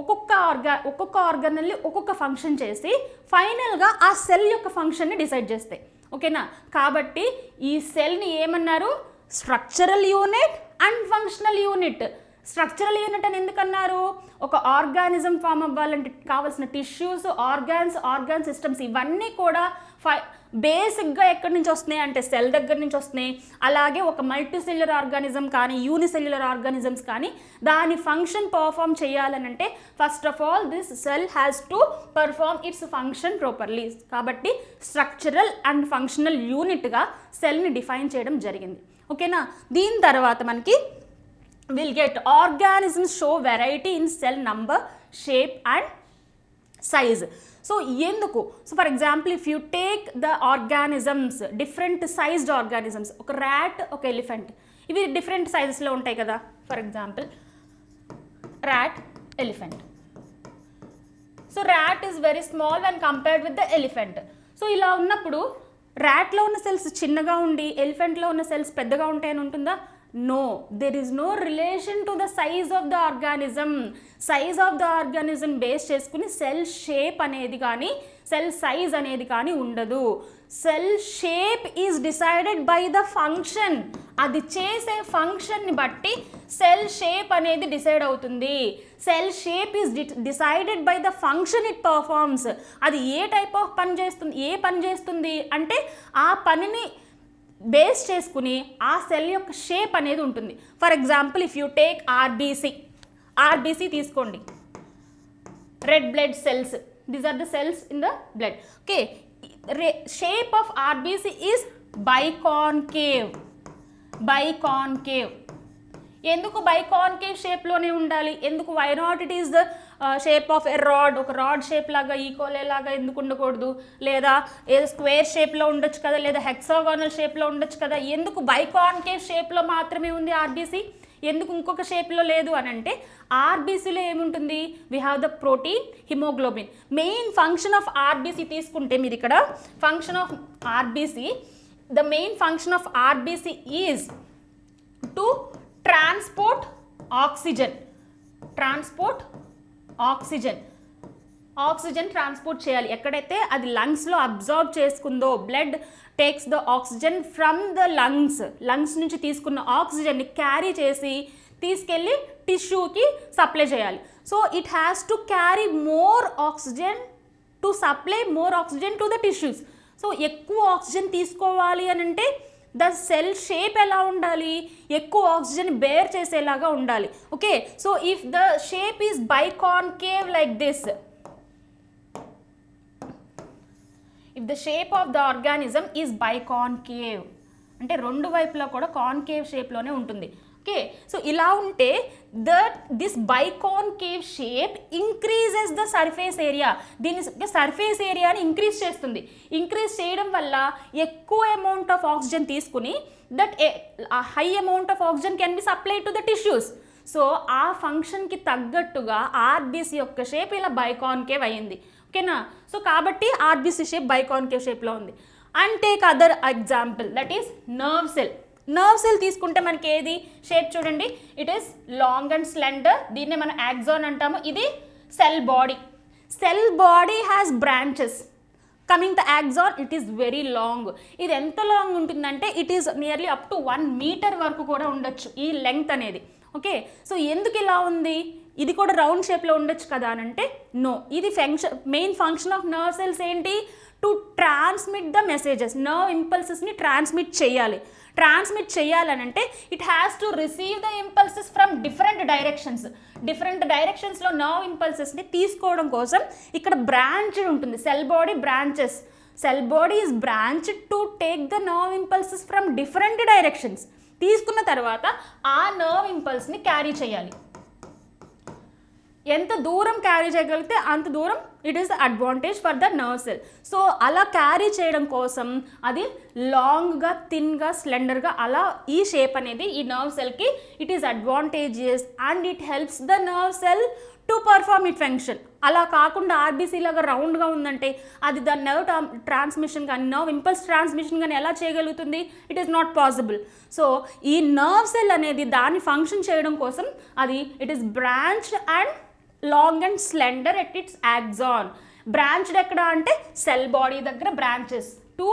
ఒక్కొక్క ఆర్గానెల్లీ ఒక్కొక్క ఫంక్షన్ చేసి ఫైనల్గా ఆ సెల్ యొక్క ఫంక్షన్ని డిసైడ్ చేస్తాయి. ఓకేనా, కాబట్టి ఈ సెల్ని ఏమన్నారు, structural unit and functional unit. Structural unit అని ఎందుకన్నారు, ఒక ఆర్గానిజం ఫామ్ అవ్వాలంటే కావాల్సిన టిష్యూస్, ఆర్గాన్ సిస్టమ్స్ ఇవన్నీ కూడా బేసిక్గా ఎక్కడి నుంచి వస్తున్నాయి అంటే సెల్ దగ్గర నుంచి వస్తున్నాయి. అలాగే ఒక మల్టీసెల్యులర్ ఆర్గానిజం కానీ యూనిసెల్యులర్ ఆర్గానిజమ్స్ కానీ దాని ఫంక్షన్ పర్ఫామ్ చేయాలనంటే first of all this cell has to perform its function properly. కాబట్టి స్ట్రక్చరల్ అండ్ ఫంక్షనల్ యూనిట్గా సెల్ని డిఫైన్ చేయడం జరిగింది. ఓకేనా, దీని తర్వాత మనకి will get organisms show variety in cell number, shape and size. So ఎందుకు, so for example if you take the organisms, different sized organisms, ఒక ర్యాట్, ఒక ఎలిఫెంట్, ఇవి డిఫరెంట్ సైజెస్లో ఉంటాయి కదా. For example rat, elephant. So rat is very small when compared with the elephant. So ఇలా ఉన్నప్పుడు ర్యాట్లో ఉన్న సెల్స్ చిన్నగా ఉండి ఎలిఫెంట్లో ఉన్న సెల్స్ పెద్దగా ఉంటాయని ఉంటుందా? No, there is no relation to the size of the organism. Size of the organism base చేసుకుని సెల్ షేప్ అనేది కానీ సెల్ సైజ్ అనేది కానీ ఉండదు. Cell shape is decided by the function. అది చేసే ఫంక్షన్ని బట్టి సెల్ షేప్ అనేది డిసైడ్ అవుతుంది. Cell shape is decided by the function it performs. అది ఏ టైప్ ఆఫ్ పని చేస్తుంది అంటే ఆ పనిని బేస్ చేసుకుని ఆ సెల్ యొక్క షేప్ అనేది ఉంటుంది. For example if you take RBC తీసుకోండి, red blood cells, these are the cells in the blood. Okay, shape of RBC is biconcave. ఎందుకు బైకాన్కేవ్ షేప్లోనే ఉండాలి? ఎందుకు? Why not it is the shape of a rod, ఒక rod shape లాగా E coli లాగా ఎందుకు ఉండకూడదు? లేదా ఏదో స్క్వేర్ షేప్లో ఉండొచ్చు కదా, లేదా హెక్సాగోనల్ షేప్లో ఉండొచ్చు కదా. ఎందుకు బైకాన్కేవ్ షేప్లో మాత్రమే ఉంది ఆర్బీసీ? ఎందుకు ఇంకొక షేప్లో లేదు అని అంటే, ఆర్బీసీలో ఏముంటుంది? We have the protein, haemoglobin. Main function of RBC తీసుకుంటే మీరు ఇక్కడ function of RBC, the main function of RBC is to transport oxygen. Oxygen transport చేయాలి. ఎక్కడైతే అది లంగ్స్లో అబ్జార్బ్ చేసుకుందో, blood takes the oxygen from the lungs నుంచి తీసుకున్న ఆక్సిజన్ని క్యారీ చేసి తీసుకెళ్ళి టిష్యూకి సప్లై చేయాలి. So it has to carry more oxygen to supply more oxygen to the tissues. So ఎక్కువ ఆక్సిజన్ తీసుకోవాలి అని అంటే ద సెల్ షేప్ ఎలా ఉండాలి? ఎక్కువ ఆక్సిజన్ బేర్ చేసేలాగా ఉండాలి. Okay, so if the shape is biconcave like this, if the shape of the organism is biconcave అంటే రెండు వైపులా కూడా కాన్కేవ్ షేప్లోనే ఉంటుంది. ఓకే, సో ఇలా ఉంటే this biconcave shape increases the surface area. దీని సర్ఫేస్ ఏరియాని ఇంక్రీజ్ చేస్తుంది. ఇంక్రీజ్ చేయడం వల్ల ఎక్కువ అమౌంట్ ఆఫ్ ఆక్సిజన్ తీసుకుని that high amount of oxygen can be supplied to the tissues. So ఆ ఫంక్షన్కి తగ్గట్టుగా ఆర్బీసీ యొక్క షేప్ ఇలా బైకాన్కేవ్ అయ్యింది. ఓకేనా? సో కాబట్టి ఆర్బీసీ షేప్ బైకాన్కేవ్ షేప్లో ఉంది. And take other example, that is nerve cell. Nerve cell తీసుకుంటే మనకి ఏది షేప్ చూడండి, it is long and slender. దీన్నే మనం యాక్సాన్ అంటాము. ఇది cell body has branches. Coming the axon, it is very long. ఇది ఎంత లాంగ్ ఉంటుందంటే it is nearly up to 1 metre వరకు కూడా ఉండొచ్చు ఈ లెంగ్త్ అనేది. ఓకే, సో ఎందుకు ఇలా ఉంది? ఇది కూడా రౌండ్ షేప్లో ఉండొచ్చు కదా అని అంటే నో. ఇది main function of nerve cells ఏంటి? To transmit the messages. Nerve ఇంపల్సెస్ని ట్రాన్స్మిట్ చేయాలనంటే it has to receive the impulses from different డైరెక్షన్స్లో నర్వ్ ఇంపల్సెస్ని తీసుకోవడం కోసం ఇక్కడ బ్రాంచ్ ఉంటుంది. Cell body is branched to take the nerve impulses from different directions. తీసుకున్న తర్వాత ఆ నర్వ్ ఇంపల్స్ని క్యారీ చేయాలి. ఎంత దూరం క్యారీ చేయగలిగితే అంత దూరం it is the advantage for the nerve cell. So అలా క్యారీ చేయడం కోసం అది లాంగ్గా, థిన్గా, స్లెండర్గా అలా ఈ షేప్ అనేది ఈ నర్వ్ సెల్కి it is advantageous and it helps the nerve cell to perform it function. అలా కాకుండా ఆర్బీసీ లాగా రౌండ్గా ఉందంటే అది దాని నర్వ్ ట్రాన్స్మిషన్ కానీ నర్వ్ ఇంపల్స్ ట్రాన్స్మిషన్ కానీ ఎలా చేయగలుగుతుంది? It is not possible. So ఈ నర్వ్ సెల్ అనేది దాని ఫంక్షన్ చేయడం కోసం అది it is branched and long and slender at its axon. Branched ఎక్కడ అంటే సెల్ బాడీ దగ్గర branches to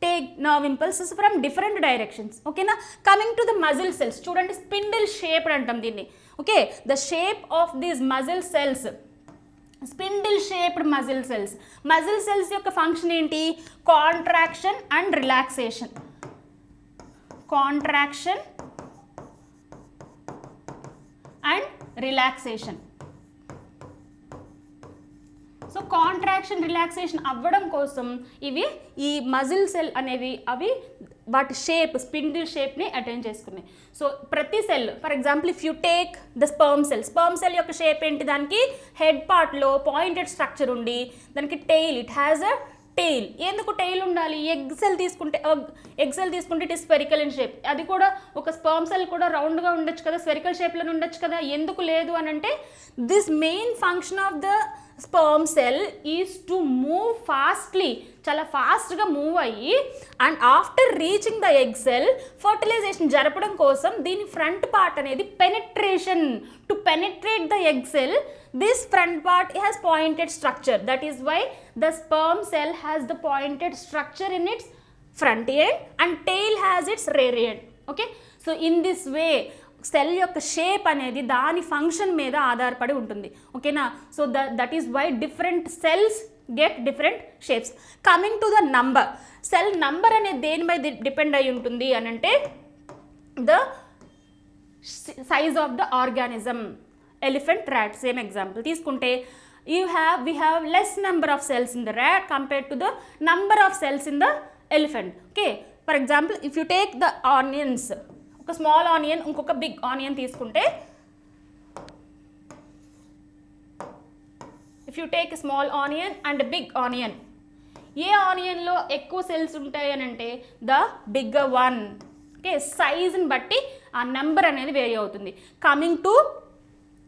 take nerve impulses from different directions. ఓకేనా? Coming to the muscle cells చూడండి, స్పిండిల్ షేప్ అంటాం దీన్ని. Okay, the shape of these muscle cells, spindle shaped muscle cells యొక్క function ఏంటి? Contraction and relaxation. So contraction relaxation అవ్వడం కోసం ఈ muscle cell అనేవి వాటి షేప్, స్పిండిల్ షేప్ని అటైన్ చేసుకున్నాయి. సో ప్రతి cell, for example if you take the sperm cell యొక్క షేప్ ఏంటి? దానికి హెడ్ పార్ట్లో పాయింటెడ్ స్ట్రక్చర్ ఉండి దానికి tail, it has a tail. ఎందుకు టెయిల్ ఉండాలి? ఎగ్ సెల్ తీసుకుంటే it is spherical in shape. అది కూడా ఒక స్పర్మ్ సెల్ కూడా రౌండ్గా ఉండొచ్చు కదా, స్పెరికల్ షేప్లో ఉండొచ్చు కదా. ఎందుకు లేదు అని అంటే this main function of the sperm cell is to move fastly, చాలా ఫాస్ట్గా మూవ్ అయ్యి and after reaching the egg cell fertilisation జరపడం కోసం దీని ఫ్రంట్ పార్ట్ అనేది to penetrate the egg cell. This front part has pointed structure. That is why the sperm cell has the pointed structure in its front end and tail has its rear end. Okay, so in this way cell యొక్క shape అనేది దాని function మీద ఆధారపడి ఉంటుంది. ఓకేనా? So that is why different cells get different shapes. Coming to the number, cell number అనేది దేని మీద డిపెండ్ అయి ఉంటుంది అని అంటే the size of the organism. Elephant, rat, same example తీసుకుంటే we have less number of cells in the rat compared to the number of cells in the elephant. Okay, for example, if you take the onions, ఒక small onion ఇంకొక big onion తీసుకుంటే, if you take a small onion and a big onion, ఏ ఆనియన్లో ఎక్కువ cells ఉంటాయి అని అంటే the bigger one. Okay, సైజ్ని బట్టి ఆ number అనేది వేరీ అవుతుంది. Coming to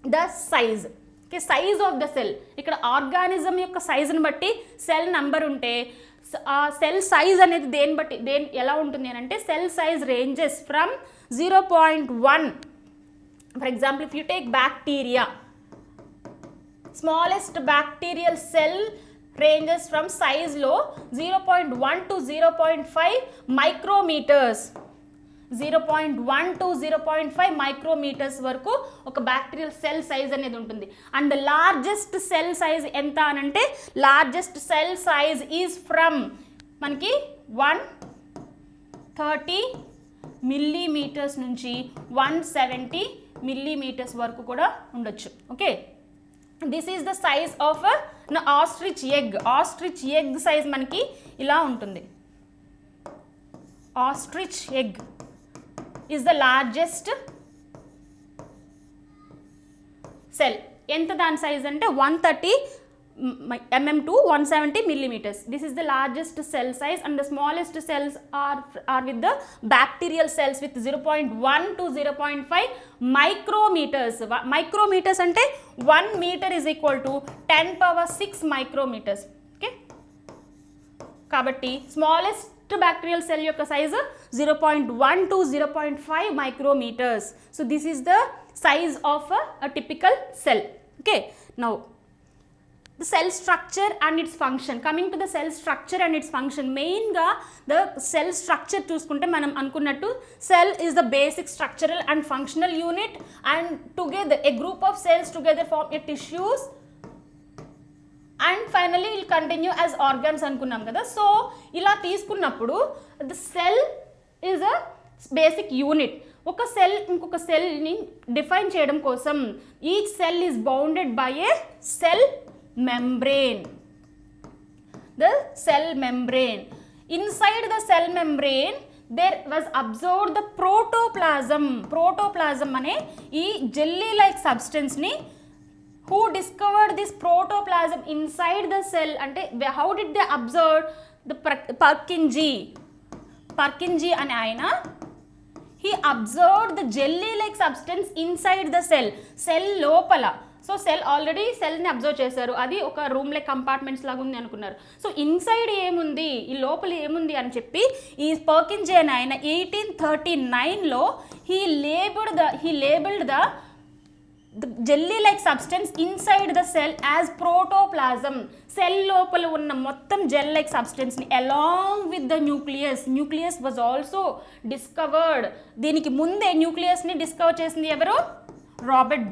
the size, okay, size of the cell. ఇక్కడ ఆర్గానిజం యొక్క సైజ్ని బట్టి సెల్ నెంబర్ ఉంటే ఆ సెల్ సైజ్ అనేది ఎలా ఉంటుంది అని అంటే cell size ranges from 0.1. For example, if you take bacteria, smallest bacterial cell ranges from size low 0.1 to 0.5 micrometers. 0.1 to 0.5 micrometers వరకు ఒక బ్యాక్టీరియల్ సెల్ సైజ్ అనేది ఉంటుంది. అండ్ లార్జెస్ట్ సెల్ సైజ్ ఎంత అని అంటే largest cell size is from మనకి 130 millimetres నుంచి 170 millimetres వరకు కూడా ఉండొచ్చు. Okay, this is the size of ostrich egg. Ostrich egg size మనకి ఇలా ఉంటుంది. Ostrich egg is the largest cell. ఎంత దాని సైజ్ అంటే 130 mm to 170 millimeters. This is the largest cell size, and the smallest cells are with the bacterial cells with 0.1 to 0.5 micrometers. Micrometers ante 1 meter is equal to 10 power 6 micrometers. Okay, kabatti smallest bacterial cell yokka size 0.1 to 0.5 micrometers. So this is the size of a typical cell. Okay, now the cell structure and its function. Coming to the cell structure and its function, main ga the cell structure chuskunte manam anukunnattu cell is the basic structural and functional unit, and together a group of cells together form a tissues, and finally will continue as organs anukunnam kada. So ila తీసుకున్నప్పుడు the cell is a basic unit. ఒక cell ఇంకొక సెల్ని define చేయడం కోసం each cell is bounded by A cell membrane. The cell membrane. Inside the cell membrane there was observed the protoplasm. Protoplasm ane ee jelly like substance ni who discovered this protoplasm inside the cell ante how did they observe? The Purkinje ane ayana he observed the jelly like substance inside the cell. Cell lopala. So cell already సెల్ని observe చేశారు, అది ఒక room like compartments లాగా ఉంది అనుకున్నారు. So inside ఏముంది, ఈ లోపల ఏముంది అని చెప్పి ఈ పర్కిన్జే అని ఆయన 1839లో he labelled the jelly like substance inside the cell as protoplasm. Cell లోపల ఉన్న మొత్తం జెల్ లైక్ సబ్స్టెన్స్ని along with the nucleus was also discovered. దీనికి ముందే న్యూక్లియస్ని డిస్కవర్ చేసింది ఎవరు? Robert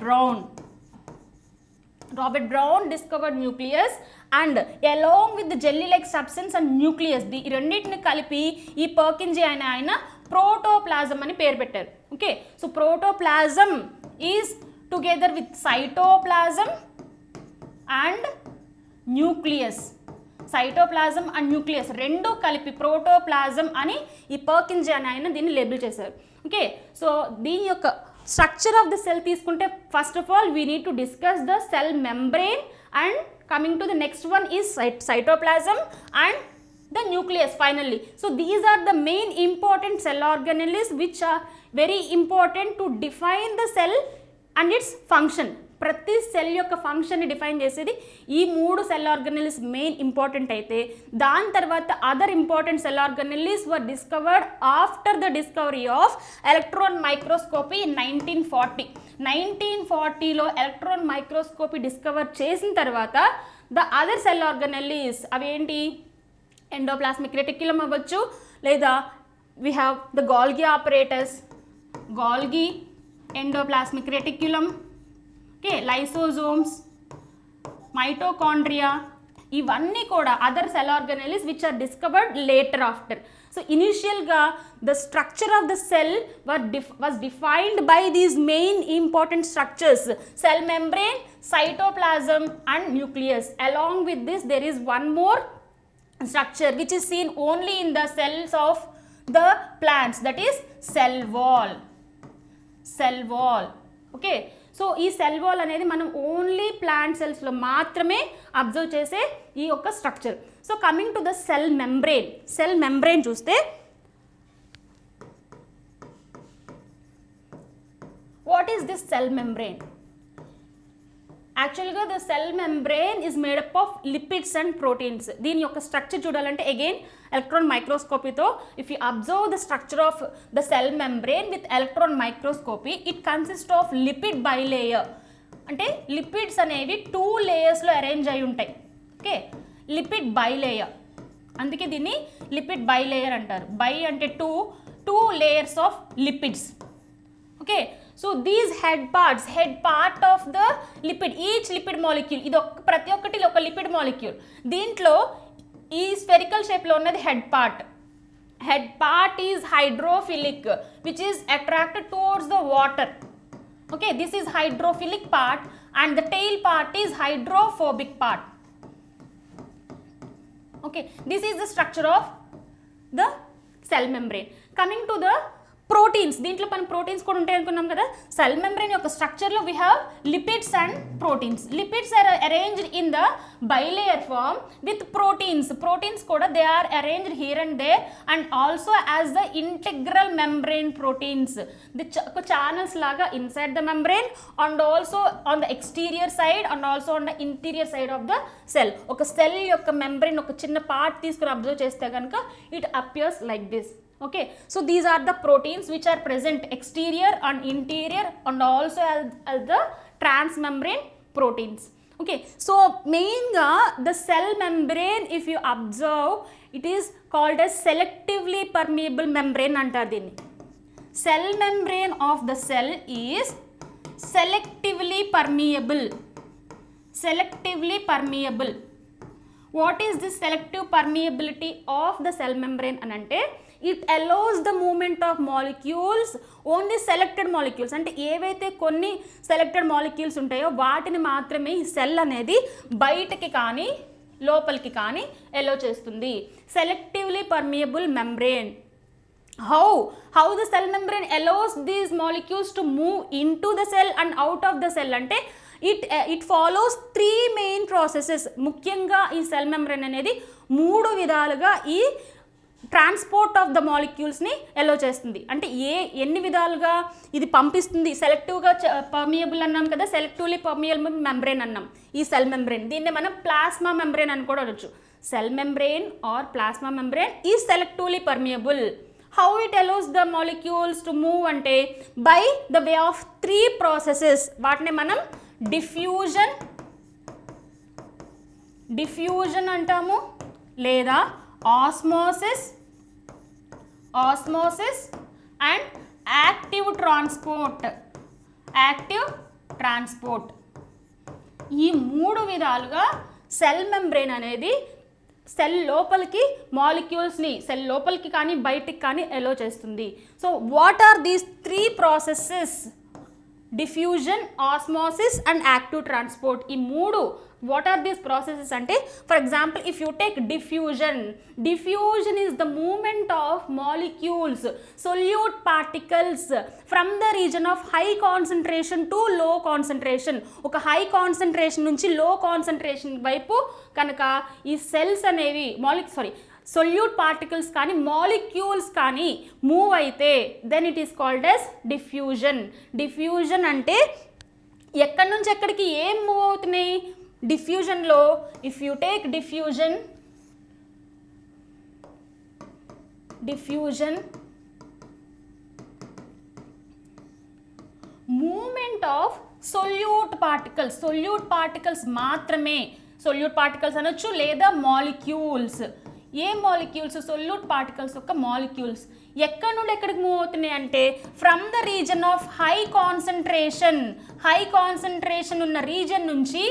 Brown discovered nucleus, and along with the jelly like substance and nucleus ఈ రెండింటిని కలిపి ఈ పర్కిన్జే ఆయన ప్రోటోప్లాజం అని పేరు పెట్టారు. Okay, so protoplasm is together with cytoplasm and nucleus. Cytoplasm and nucleus రెండు కలిపి ప్రోటోప్లాజం అని ఈ పర్కిన్జే అని ఆయన దీన్ని లేబుల్ చేశారు. ఓకే, సో దీని యొక్క స్ట్రక్చర్ ఆఫ్ ద సెల్ తీసుకుంటే first of all we need to discuss the cell membrane, and coming to the next one is cytoplasm and the nucleus finally. So these are the main important cell organelles which are very important to define the cell and its function. ప్రతి cell యొక్క ఫంక్షన్ని define చేసేది ఈ మూడు cell organelles main important అయితే, దాని తర్వాత other important cell organelles were discovered after the discovery of electron microscopy in 1940లో ఎలక్ట్రాన్ మైక్రోస్కోపీ డిస్కవర్ చేసిన తర్వాత ద అదర్ సెల్ ఆర్గనెల్స్ అవేంటి? ఎండోప్లాస్మిక్ రెటిక్యులం అవ్వచ్చు, లేదా we have the Golgi apparatus, Golgi, endoplasmic reticulum, okay, lysosomes, mitochondria, ఇవన్నీ కూడా other cell organelles which are discovered later after. So ఇనిషియల్గా the structure of the cell was defined by these main important structures: cell membrane, cytoplasm and nucleus. Along with this there is one more structure which is seen only in the cells of the plants, that is cell wall. Cell wall. Okay, so ఈ cell wall అనేది మనం only plant సెల్స్లో మాత్రమే observe చేసే ఈ యొక్క structure. So coming to the cell membrane. Cell membrane చూస్తే what is this cell membrane? యాక్చువల్గా the cell membrane is made up of lipids and proteins. దీని యొక్క స్ట్రక్చర్ చూడాలంటే అగైన్ ఎలక్ట్రాన్ మైక్రోస్కోపీతో if you observe the structure of the cell membrane with electron microscopy, it consist of lipid bilayer. అంటే లిపిడ్స్ అనేవి 2 లేయర్స్లో arrange అయి ఉంటాయి. ఓకే, లిపిడ్ బైలేయర్, అందుకే దీన్ని లిపిడ్ బైలేయర్ అంటారు. బై అంటే two layers of lipids. Okay, so these head part of the lipid, each lipid molecule, ఇది ప్రతి ఒక్కటి ఒక లిపిడ్ మాలిక్యూల్. దీంట్లో ఈ స్పెరికల్ షేప్లో ఉన్నది head part. Head part is hydrophilic which is attracted towards the water. Okay, this is hydrophilic part and the tail part is hydrophobic part. Okay, this is the structure of the cell membrane. Coming to the proteins, దీంట్లో మనం proteins కూడా ఉంటాయి అనుకున్నాం కదా. Cell membrane యొక్క స్ట్రక్చర్లో we have lipids and proteins. Lipids are arranged in the bilayer form with proteins. Proteins కూడా they are arranged here and there and also as the integral membrane proteins. ఒక channels లాగా inside the membrane and also on the exterior side and also on the interior side of the cell. ఒక cell యొక్క membrane ఒక చిన్న part తీసుకుని observe చేస్తే కనుక it appears like this. Okay, so these are the proteins which are present exterior and interior and also as the transmembrane proteins. Okay, so mainly the cell membrane, if you observe, it is called as selectively permeable membrane antaru dinni. Cell membrane of the cell is selectively permeable. Selectively permeable. What is this selective permeability of the cell membrane anante? It allows the movement of molecules, only selected molecules, అంటే ఏవైతే కొన్ని selected molecules ఉంటాయో వాటిని మాత్రమే ఈ cell అనేది బయటకి కానీ లోపలికి కానీ ఎలో చేస్తుంది. Selectively permeable membrane. How the cell membrane allows these molecules to move into the cell and out of the cell అంటే it follows 3 main processes. ముఖ్యంగా ఈ సెల్ మెంబ్రెయిన్ అనేది 3 విధాలుగా ఈ ట్రాన్స్పోర్ట్ ఆఫ్ ద మాలిక్యూల్స్ని ఎలో చేస్తుంది. అంటే ఎన్ని విధాలుగా ఇది పంపిస్తుంది. సెలెక్టివ్గా పర్మియబుల్ అన్నాం కదా, సెలెక్టివ్లీ పర్మియబుల్ మెంబ్రెయిన్ అన్నాం ఈ సెల్ మెంబ్రెయిన్. దీన్ని మనం ప్లాస్మా మెంబ్రెయిన్ అని కూడా అనొచ్చు. Cell membrane or plasma membrane is selectively permeable. How it allows the molecules to move అంటే by the way of 3 processes. వాటిని మనం డిఫ్యూజన్ అంటాము, లేదా ఆస్మోసిస్ అండ్ యాక్టివ్ ట్రాన్స్పోర్ట్. ఈ 3 విధాలుగా సెల్ మెంబ్రెయిన్ అనేది సెల్ లోపలికి మాలిక్యూల్స్ని సెల్ లోపలికి కానీ బయటికి కానీ ఎలో చేస్తుంది. So what are these 3 processes? Diffusion, osmosis and active transport. ఈ 3 what are these processes ante, for example if you take diffusion is the movement of molecules, solute particles from the region of high concentration to low concentration. oka high concentration nunchi low concentration vaipu kanaka ee cells anevi solute particles కానీ molecules కానీ move అయితే then it is called as diffusion అంటే ఎక్కడి నుంచి ఎక్కడికి ఏం move అవుతున్నాయి. డిఫ్యూజన్లో if you take diffusion movement of solute particles మాత్రమే. సొల్యూట్ పార్టికల్స్ అనొచ్చు లేదా మాలిక్యూల్స్. ఏ మాలిక్యూల్స్? సొల్యూట్ పార్టికల్స్ యొక్క మాలిక్యూల్స్. ఎక్కడి నుండి ఎక్కడికి మూవ్ అవుతున్నాయి అంటే from the region of high concentration ఉన్న రీజన్ నుంచి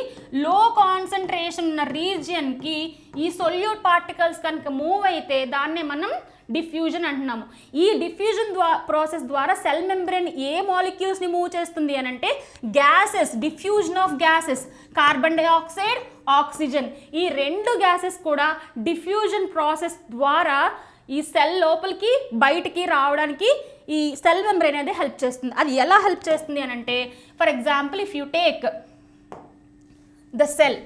లో కాన్సన్ట్రేషన్ ఉన్న రీజియన్కి ఈ సొల్యూట్ పార్టికల్స్ కనుక మూవ్ అయితే దాన్నే మనం డిఫ్యూజన్ అంటున్నాము. ఈ డిఫ్యూజన్ ప్రాసెస్ ద్వారా సెల్ మెంబ్రేన్ ఏ మాలిక్యూల్స్ని మూవ్ చేస్తుంది అని అంటే gases, diffusion of gases, carbon dioxide, oxygen, ఈ 2 గ్యాసెస్ కూడా డిఫ్యూజన్ ప్రాసెస్ ద్వారా ఈ సెల్ లోపలికి బయటికి రావడానికి ఈ సెల్ మెంబ్రేన్ అనేది హెల్ప్ చేస్తుంది. అది ఎలా హెల్ప్ చేస్తుంది అని అంటే for example if you take the cell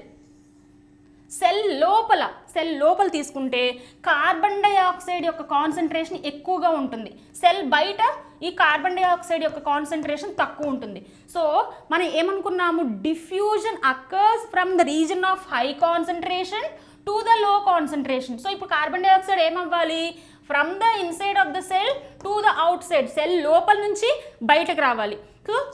లోపల తీసుకుంటే కార్బన్ డైఆక్సైడ్ యొక్క కాన్సన్ట్రేషన్ ఎక్కువగా ఉంటుంది, సెల్ బయట ఈ కార్బన్ డైఆక్సైడ్ యొక్క కాన్సన్ట్రేషన్ తక్కువ ఉంటుంది. సో మనం ఏమనుకున్నాము, diffusion occurs from the region of high concentration to the low concentration. So ఇప్పుడు కార్బన్ డైఆక్సైడ్ ఏమవ్వాలి, from the inside of the cell to the outside, cell లోపల నుంచి బయటకు రావాలి.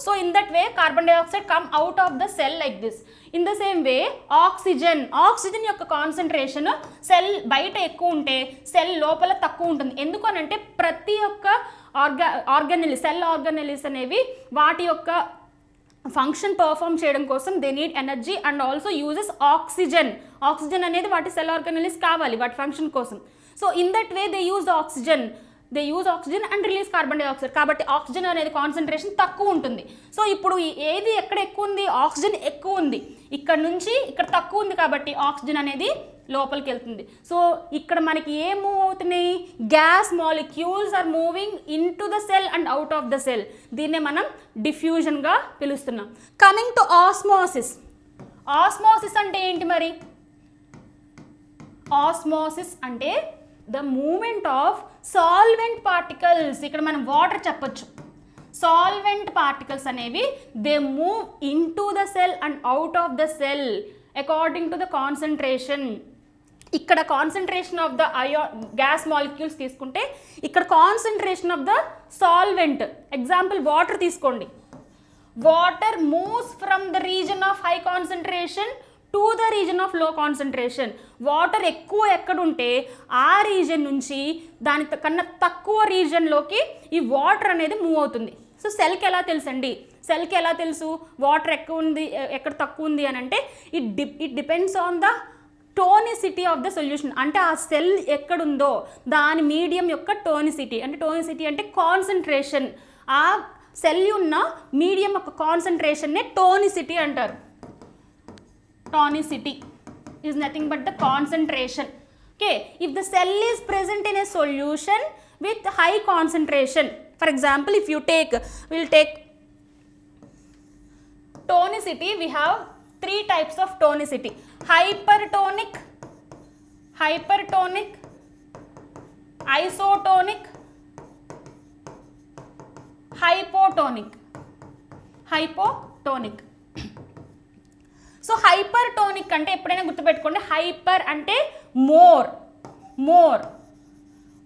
So in that way carbon dioxide come out of the cell like this. In the same way oxygen యొక్క concentration cell బయట ఎక్కువ ఉంటే cell లోపల తక్కువ ఉంటుంది. ఎందుకు అని అంటే ప్రతి ఒక్క సెల్ ఆర్గానెలిస్ అనేవి వాటి యొక్క ఫంక్షన్ పర్ఫామ్ చేయడం కోసం they need energy and also uses oxygen అనేది వాటి సెల్ ఆర్గానెలిస్ కావాలి వాటి ఫంక్షన్ కోసం. So in that way they use oxygen and release carbon dioxide. కాబట్టి ఆక్సిజన్ అనేది కాన్సన్ట్రేషన్ తక్కువ ఉంటుంది. సో ఇప్పుడు ఏది ఎక్కడ ఎక్కువ ఉంది, ఆక్సిజన్ ఎక్కువ ఉంది, ఇక్కడ నుంచి ఇక్కడ తక్కువ ఉంది కాబట్టి ఆక్సిజన్ అనేది లోపలికి వెళ్తుంది. సో ఇక్కడ మనకి ఏం మూవ్ అవుతున్నాయి, gas molecules are moving into the cell and out of the cell. దీన్నే మనం డిఫ్యూజన్గా పిలుస్తున్నాం. కమింగ్ టు ఆస్మోసిస్ అంటే ఏంటి మరి? ఆస్మోసిస్ అంటే the movement of solvent particles. ఇక్కడ మనం వాటర్ చెప్పొచ్చు. సాల్వెంట్ పార్టికల్స్ అనేవి they move into the cell and out of the cell according to the concentration. ఇక్కడ concentration of the gas molecules తీసుకుంటే ఇక్కడ concentration of the solvent, example water తీసుకోండి. Water moves from the region of high concentration to the region of low concentration. Water ఎక్కువ ఎక్కడుంటే ఆ reason నుంచి దాని కన్నా తక్కువ రీజన్లోకి ఈ వాటర్ అనేది మూవ్ అవుతుంది. సో సెల్కి ఎలా తెలుసు వాటర్ ఎక్కువ ఉంది ఎక్కడ తక్కువ ఉంది అని అంటే it depends on the tonicity of the solution. అంటే ఆ సెల్ ఎక్కడుందో దాని మీడియం యొక్క టోనిసిటీ అంటే కాన్సన్ట్రేషన్. ఆ సెల్ ఉన్న మీడియం యొక్క కాన్సన్ట్రేషన్నే టోనిసిటీ అంటారు. Tonicity is nothing but the concentration. Okay, if the cell is present in a solution with high concentration, for example if you we'll take tonicity. We have 3 types of tonicity: hypertonic, isotonic, hypotonic. So hypertonic అంటే ఎప్పుడైనా గుర్తుపెట్టుకోండి, hyper అంటే more,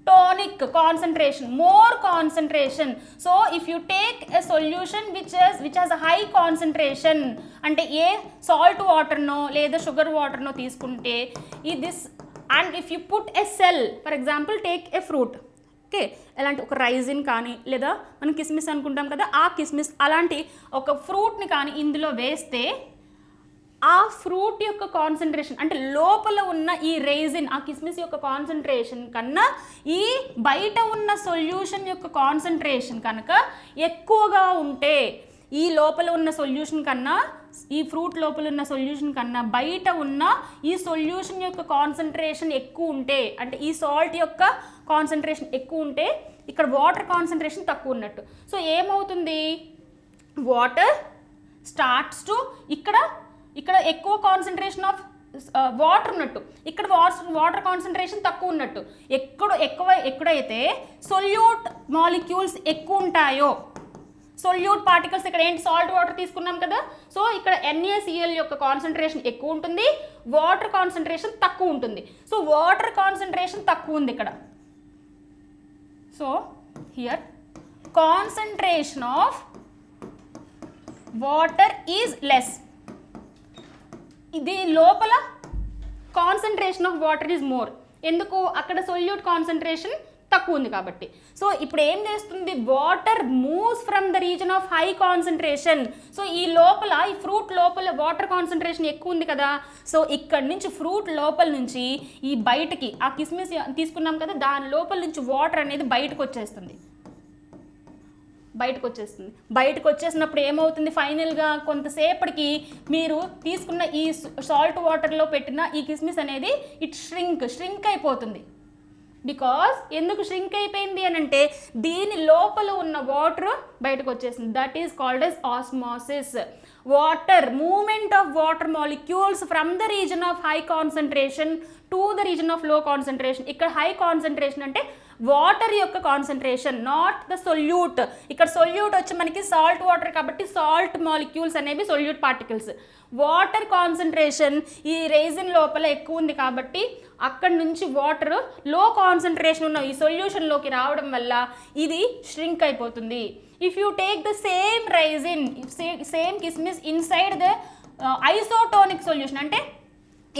tonic concentration, more concentration. So if you take a solution which has a high concentration అంటే ఏ salt వాటర్నో లేదా sugar వాటర్నో తీసుకుంటే this and if you put a cell, for example take a fruit. Okay, ఎలాంటి ఒక raisin కానీ లేదా మనం కిస్మిస్ అనుకుంటాం కదా, ఆ కిస్మిస్ అలాంటి ఒక ఫ్రూట్ని కానీ ఇందులో వేస్తే ఆ ఫ్రూట్ యొక్క కాన్సన్ట్రేషన్ అంటే లోపల ఉన్న ఈ రైజిన్, ఆ కిస్మిస్ యొక్క కాన్సన్ట్రేషన్ కన్నా ఈ బయట ఉన్న సొల్యూషన్ యొక్క కాన్సన్ట్రేషన్ కనుక ఎక్కువగా ఉంటే, ఈ లోపల ఉన్న సొల్యూషన్ కన్నా, ఈ ఫ్రూట్ లోపల ఉన్న సొల్యూషన్ కన్నా బయట ఉన్న ఈ సొల్యూషన్ యొక్క కాన్సన్ట్రేషన్ ఎక్కువ ఉంటే, అంటే ఈ సాల్ట్ యొక్క కాన్సన్ట్రేషన్ ఎక్కువ ఉంటే ఇక్కడ వాటర్ కాన్సన్ట్రేషన్ తక్కువ ఉన్నట్టు. సో ఏమవుతుంది, వాటర్ స్టార్ట్స్ టు ఇక్కడ ఎక్కువ కాన్సన్ట్రేషన్ ఆఫ్ వాటర్ ఉన్నట్టు, ఇక్కడ వాటర్ కాన్సన్ట్రేషన్ తక్కువ ఉన్నట్టు. ఎక్కడైతే సొల్యూట్ మాలిక్యూల్స్ ఎక్కువ ఉంటాయో, సొల్యూట్ పార్టికల్స్, ఇక్కడ ఏంటి సాల్ట్ వాటర్ తీసుకున్నాం కదా, సో ఇక్కడ NaCl యొక్క కాన్సన్ట్రేషన్ ఎక్కువ ఉంటుంది, వాటర్ కాన్సన్ట్రేషన్ తక్కువ ఉంటుంది. సో వాటర్ కాన్సన్ట్రేషన్ తక్కువ ఉంది ఇక్కడ. So here concentration of water is less. ఇది లోపల concentration of water is more. ఎందుకు, అక్కడ సొల్యూట్ కాన్సన్ట్రేషన్ తక్కువ ఉంది కాబట్టి. సో ఇప్పుడు ఏం చేస్తుంది, water moves from the region of high concentration. So ఈ లోపల ఈ ఫ్రూట్ లోపల వాటర్ కాన్సన్ట్రేషన్ ఎక్కువ ఉంది కదా, సో ఇక్కడ నుంచి ఫ్రూట్ లోపల నుంచి ఈ బయటకి ఆ కిస్మిస్ తీసుకున్నాం కదా, దాని లోపల నుంచి వాటర్ అనేది బయటకు వచ్చేస్తుంది. బయటకు వచ్చేసినప్పుడు ఏమవుతుంది, ఫైనల్గా కొంతసేపటికి మీరు తీసుకున్న ఈ సాల్ట్ వాటర్లో పెట్టిన ఈ కిస్మిస్ అనేది ఇట్ ష్రింక్ అయిపోతుంది. బికాస్ ఎందుకు ష్రింక్ అయిపోయింది అని అంటే దీని లోపల ఉన్న వాటర్ బయటకు వచ్చేసింది. That is called yes osmosis. Water movement of water molecules from the region of high concentration to the region of low concentration. ఇక్కడ హై కాన్సన్ట్రేషన్ అంటే వాటర్ యొక్క కాన్సన్ట్రేషన్, నాట్ ద సొల్యూట్. ఇక్కడ సొల్యూట్ వచ్చి మనకి salt water కాబట్టి salt molecules అనేవి solute particles. Water concentration ఈ resin లోపల ఎక్కువ ఉంది కాబట్టి అక్కడ నుంచి వాటర్ లో కాన్సన్ట్రేషన్ ఉన్న ఈ సొల్యూషన్లోకి రావడం వల్ల ఇది ష్రింక్ అయిపోతుంది. If you take the same raisin, same కిస్మిస్ ఇన్సైడ్ ద ఐసోటోనిక్ సొల్యూషన్, అంటే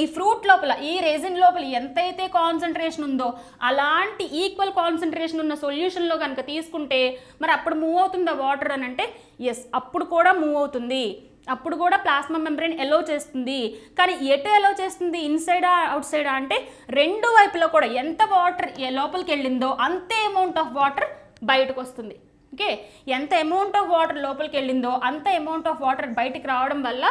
ఈ ఫ్రూట్ లోపల ఈ రేజిన్ లోపల ఎంతైతే కాన్సన్ట్రేషన్ ఉందో అలాంటి ఈక్వల్ కాన్సన్ట్రేషన్ ఉన్న సొల్యూషన్లో కనుక తీసుకుంటే మరి అప్పుడు మూవ్ అవుతుందా వాటర్ అని అంటే ఎస్, అప్పుడు కూడా మూవ్ అవుతుంది. అప్పుడు కూడా ప్లాస్మా మెంబ్రేన్ ఎలో చేస్తుంది. కానీ ఎటు ఎలో చేస్తుంది, ఇన్సైడా అవుట్ సైడా అంటే రెండు వైపులో కూడా ఎంత వాటర్ లోపలికి వెళ్ళిందో అంతే అమౌంట్ ఆఫ్ వాటర్ బయటకు వస్తుంది. ఓకే, ఎంత అమౌంట్ ఆఫ్ వాటర్ లోపలికి వెళ్ళిందో అంత అమౌంట్ ఆఫ్ వాటర్ బయటికి రావడం వల్ల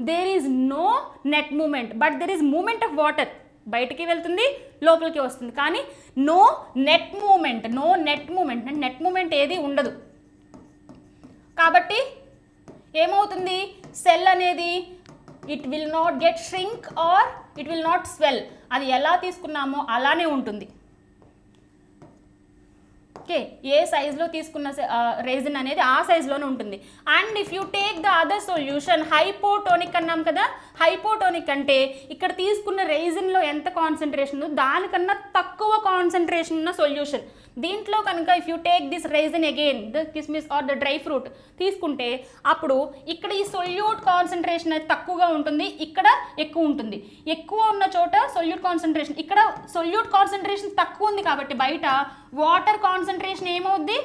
there is no net movement, but there is movement of water. బయటికి వెళ్తుంది, లోపలికి వస్తుంది, కానీ no net movement. Net movement ఏది ఉండదు. కాబట్టి ఏమవుతుంది, సెల్ అనేది it will not get shrink or it will not swell. అది ఎలా తీసుకున్నామో అలానే ఉంటుంది. ఓకే, ఏ సైజులో తీసుకున్న రేజిన్ అనేది ఆ సైజులోనే ఉంటుంది. And if you take the other solution, hypotonic అన్నాం కదా, హైపోటోనిక్ అంటే ఇక్కడ తీసుకున్న రేజిన్లో ఎంత కాన్సన్ట్రేషన్ ఉందో దానికన్నా తక్కువ కాన్సన్ట్రేషన్ ఉన్న సొల్యూషన్. దీంట్లో కనుక if you take this raisin again the కిస్మిస్ ఆర్ ద డ్రై ఫ్రూట్ తీసుకుంటే అప్పుడు ఇక్కడ ఈ సొల్యూట్ కాన్సన్ట్రేషన్ అనేది తక్కువగా ఉంటుంది, ఇక్కడ ఎక్కువ ఉంటుంది. ఎక్కువ ఉన్న చోట సొల్యూట్ కాన్సన్ట్రేషన్, ఇక్కడ సొల్యూట్ కాన్సన్ట్రేషన్ తక్కువ ఉంది కాబట్టి బయట వాటర్ కాన్సన్ట్రేషన్ ఏమవుద్ది,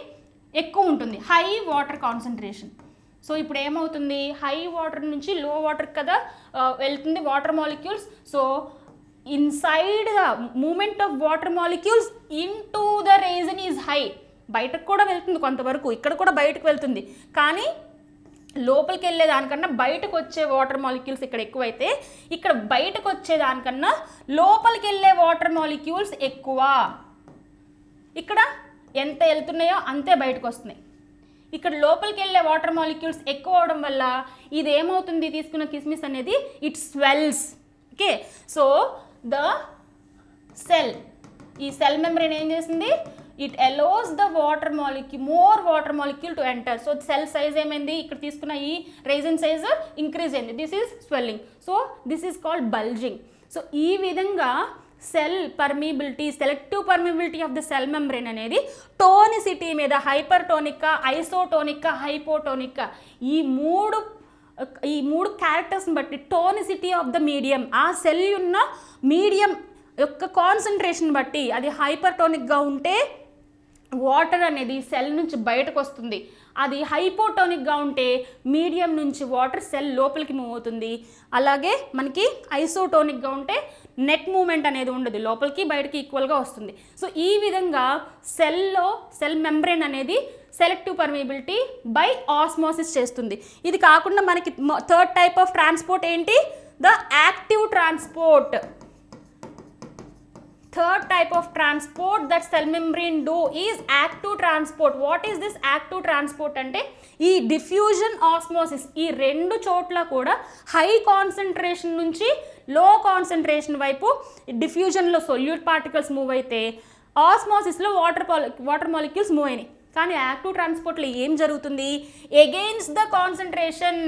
ఎక్కువ ఉంటుంది, హై వాటర్ కాన్సన్ట్రేషన్. సో ఇప్పుడు ఏమవుతుంది, హై వాటర్ నుంచి లో వాటర్ కదా వెళ్తుంది water molecules. So inside the movement of water molecules into the resin is high. బయటకు కూడా వెళ్తుంది కొంతవరకు, ఇక్కడ కూడా బయటకు వెళ్తుంది, కానీ లోపలికి వెళ్ళే దానికన్నా బయటకు వచ్చే వాటర్ మాలిక్యూల్స్ ఇక్కడ ఎక్కువైతే ఇక్కడ బయటకు వచ్చే దానికన్నా లోపలికి వెళ్ళే వాటర్ మాలిక్యూల్స్ ఎక్కువ. ఇక్కడ ఎంత వెళ్తున్నాయో అంతే బయటకు వస్తున్నాయి. ఇక్కడ లోపలికి వెళ్ళే వాటర్ మాలిక్యూల్స్ ఎక్కువ అవడం వల్ల ఇది ఏమవుతుంది, తీసుకున్న కిస్మిస్ అనేది it swells. Okay, so the cell, ఈ సెల్ మెంబ్రేన్ ఏం చేసింది, it allows the water molecule, more water molecule to enter. So cell size ఏమైంది, ఇక్కడ తీసుకున్న ఈ రేజిన్ సైజ్ ఇంక్రీజ్ అయింది. This is swelling. So this is called bulging. So ఈ విధంగా cell permeability, selective permeability of the cell membrane అనేది tonicity మీద, hypertonic, isotonic, hypotonic, ఈ మూడు క్యారెక్టర్స్ని బట్టి టోనిసిటీ ఆఫ్ ద మీడియం, ఆ సెల్ ఉన్న మీడియం యొక్క కాన్సన్ట్రేషన్ బట్టి అది హైపర్టోనిక్గా ఉంటే వాటర్ అనేది సెల్ నుంచి బయటకు వస్తుంది. అది హైపోటోనిక్గా ఉంటే మీడియం నుంచి వాటర్ సెల్ లోపలికి మూవ్ అవుతుంది. అలాగే మనకి ఐసోటోనిక్గా ఉంటే నెట్ మూమెంట్ అనేది ఉండదు, లోపలికి బయటకి ఈక్వల్గా వస్తుంది. సో ఈ విధంగా సెల్ మెంబ్రేన్ అనేది సెలెక్టివ్ పర్మిబిలిటీ బై ఆస్మోసిస్ చేస్తుంది. ఇది కాకుండా మనకి థర్డ్ టైప్ ఆఫ్ ట్రాన్స్పోర్ట్ ఏంటి, the active transport. Third type of transport that cell membrane do is active transport. What is this active transport అంటే ఈ డిఫ్యూజన్ ఆస్మోసిస్, ఈ రెండు చోట్ల కూడా హై కాన్సన్ట్రేషన్ నుంచి లో కాన్సన్ట్రేషన్ వైపు డిఫ్యూజన్లో సొల్యూట్ పార్టికల్స్ మూవ్ అయితే ఆస్మోసిస్లో వాటర్ మాలిక్యూల్స్ మూవ్ అయినాయి. కానీ యాక్టివ్ ట్రాన్స్పోర్ట్లో ఏం జరుగుతుంది, ఎగెయిన్స్ ద కాన్సన్ట్రేషన్,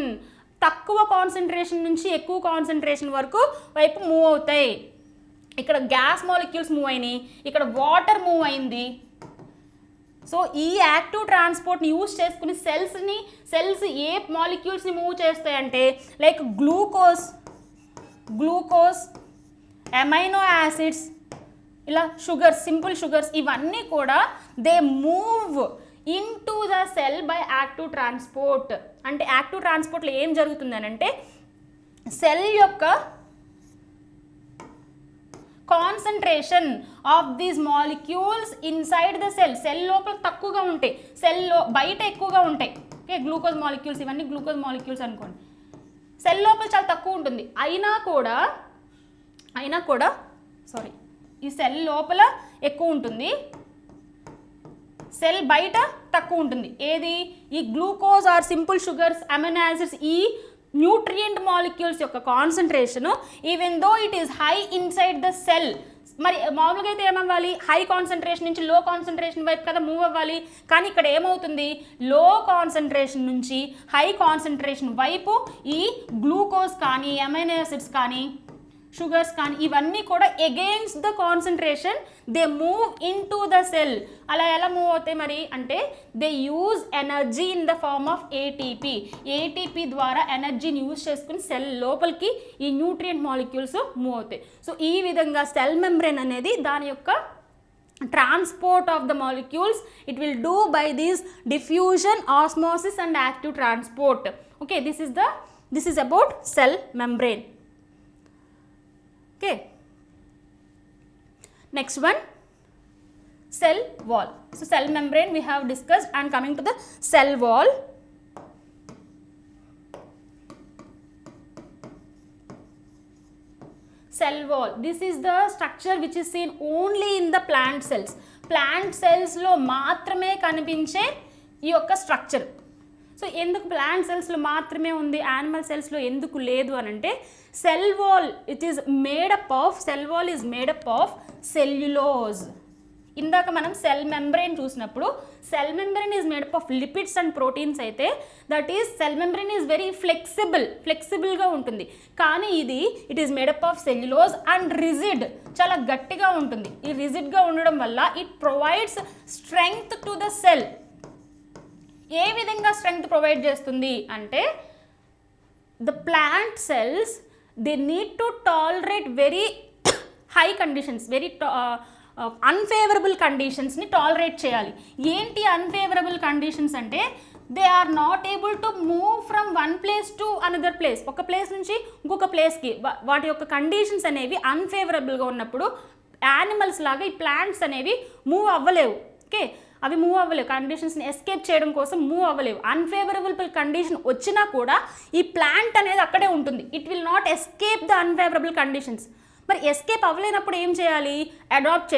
తక్కువ కాన్సన్ట్రేషన్ నుంచి ఎక్కువ కాన్సన్ట్రేషన్ వరకు వైపు మూవ్ అవుతాయి. ఇక్కడ గ్యాస్ మాలిక్యూల్స్ మూవ్ అయినాయి, ఇక్కడ వాటర్ మూవ్ అయింది. సో ఈ యాక్టివ్ ట్రాన్స్పోర్ట్ని యూజ్ చేసుకుని సెల్స్ ఏ మాలిక్యూల్స్ని మూవ్ చేస్తాయంటే లైక్ గ్లూకోజ్, అమైనో యాసిడ్స్, ఇలా షుగర్స్, సింపుల్ షుగర్స్, ఇవన్నీ కూడా they move into the cell by active transport. అంటే యాక్టివ్ ట్రాన్స్పోర్ట్లో ఏం జరుగుతుంది అని అంటే సెల్ యొక్క concentration of these molecules inside the cell లోపల తక్కువగా ఉంటాయి, సెల్లో బయట ఎక్కువగా ఉంటాయి. ఓకే, గ్లూకోజ్ మాలిక్యూల్స్, ఇవన్నీ గ్లూకోజ్ మాలిక్యూల్స్ అనుకోండి. సెల్ లోపల చాలా తక్కువ ఉంటుంది, అయినా కూడా ఈ సెల్ లోపల ఎక్కువ ఉంటుంది, సెల్ బయట తక్కువ ఉంటుంది. ఏది? ఈ glucose or simple sugars, amino acids, ఈ న్యూట్రియంట్ మాలిక్యూల్స్ యొక్క concentration even though it is high inside the cell. మరి మామూలుగా అయితే ఏమవ్వాలి? హై కాన్సన్ట్రేషన్ నుంచి లో కాన్సన్ట్రేషన్ వైపు కదా మూవ్ అవ్వాలి. కానీ ఇక్కడ ఏమవుతుంది? లో కాన్సన్ట్రేషన్ నుంచి హై కాన్సన్ట్రేషన్ వైపు ఈ గ్లూకోజ్ కానీ, అమైనో యాసిడ్స్ కానీ, షుగర్స్ కానీ, ఇవన్నీ కూడా against the concentration they move into the cell. అలా ఎలా మూవ్ అవుతాయి మరి అంటే they use energy in the form of ATP ద్వారా ఎనర్జీని యూజ్ చేసుకుని సెల్ లోపలికి ఈ న్యూట్రియంట్ మాలిక్యూల్స్ మూవ్ అవుతాయి. సో ఈ విధంగా సెల్ మెంబ్రేన్ అనేది దాని యొక్క transport of the molecules it will do by these diffusion, osmosis and active transport. Okay, this is about cell membrane. Okay, next one, cell wall. So cell membrane we have discussed, and coming to the cell wall. Cell wall, this is the structure which is seen only in the plant cells. Plant cells లో మాత్రమే కనిపించే ఈ యొక్క structure. So ఎందుకు plant సెల్స్లో మాత్రమే ఉంది, animal సెల్స్లో ఎందుకు లేదు అని అంటే cell wall is made up of cellulose. ఇందాక మనం సెల్ మెంబ్రెయిన్ చూసినప్పుడు cell membrane is made up of lipids and proteins అయితే that is cell membrane is very ఫ్లెక్సిబుల్గా ఉంటుంది. కానీ it is made up of cellulose and rigid, చాలా గట్టిగా ఉంటుంది. ఈ రిజిడ్గా ఉండడం వల్ల it provides strength to the cell. ఏ విధంగా స్ట్రెంగ్త్ ప్రొవైడ్ చేస్తుంది అంటే the plant cells they need to tolerate very high conditions, very unfavourable కండిషన్స్ని టాలరేట్ చేయాలి. ఏంటి అన్ఫేవరబుల్ కండిషన్స్ అంటే they are not able to move from one place to another place. ఒక place నుంచి ఇంకొక ప్లేస్కి వాటి యొక్క కండిషన్స్ అనేవి అన్ఫేవరబుల్గా ఉన్నప్పుడు యానిమల్స్ లాగా ఈ ప్లాంట్స్ అనేవి మూవ్ అవ్వలేవు. ఓకే, అవి మూవ్ అవ్వలేవు, కండిషన్స్ని ఎస్కేప్ చేయడం కోసం మూవ్ అవ్వలేవు. అన్ఫేవరబుల్ కండిషన్ వచ్చినా కూడా ఈ ప్లాంట్ అనేది అక్కడే ఉంటుంది. It will not escape the unfavourable conditions. మరి ఎస్కేప్ అవ్వలేనప్పుడు ఏం చేయాలి? అడాప్ట్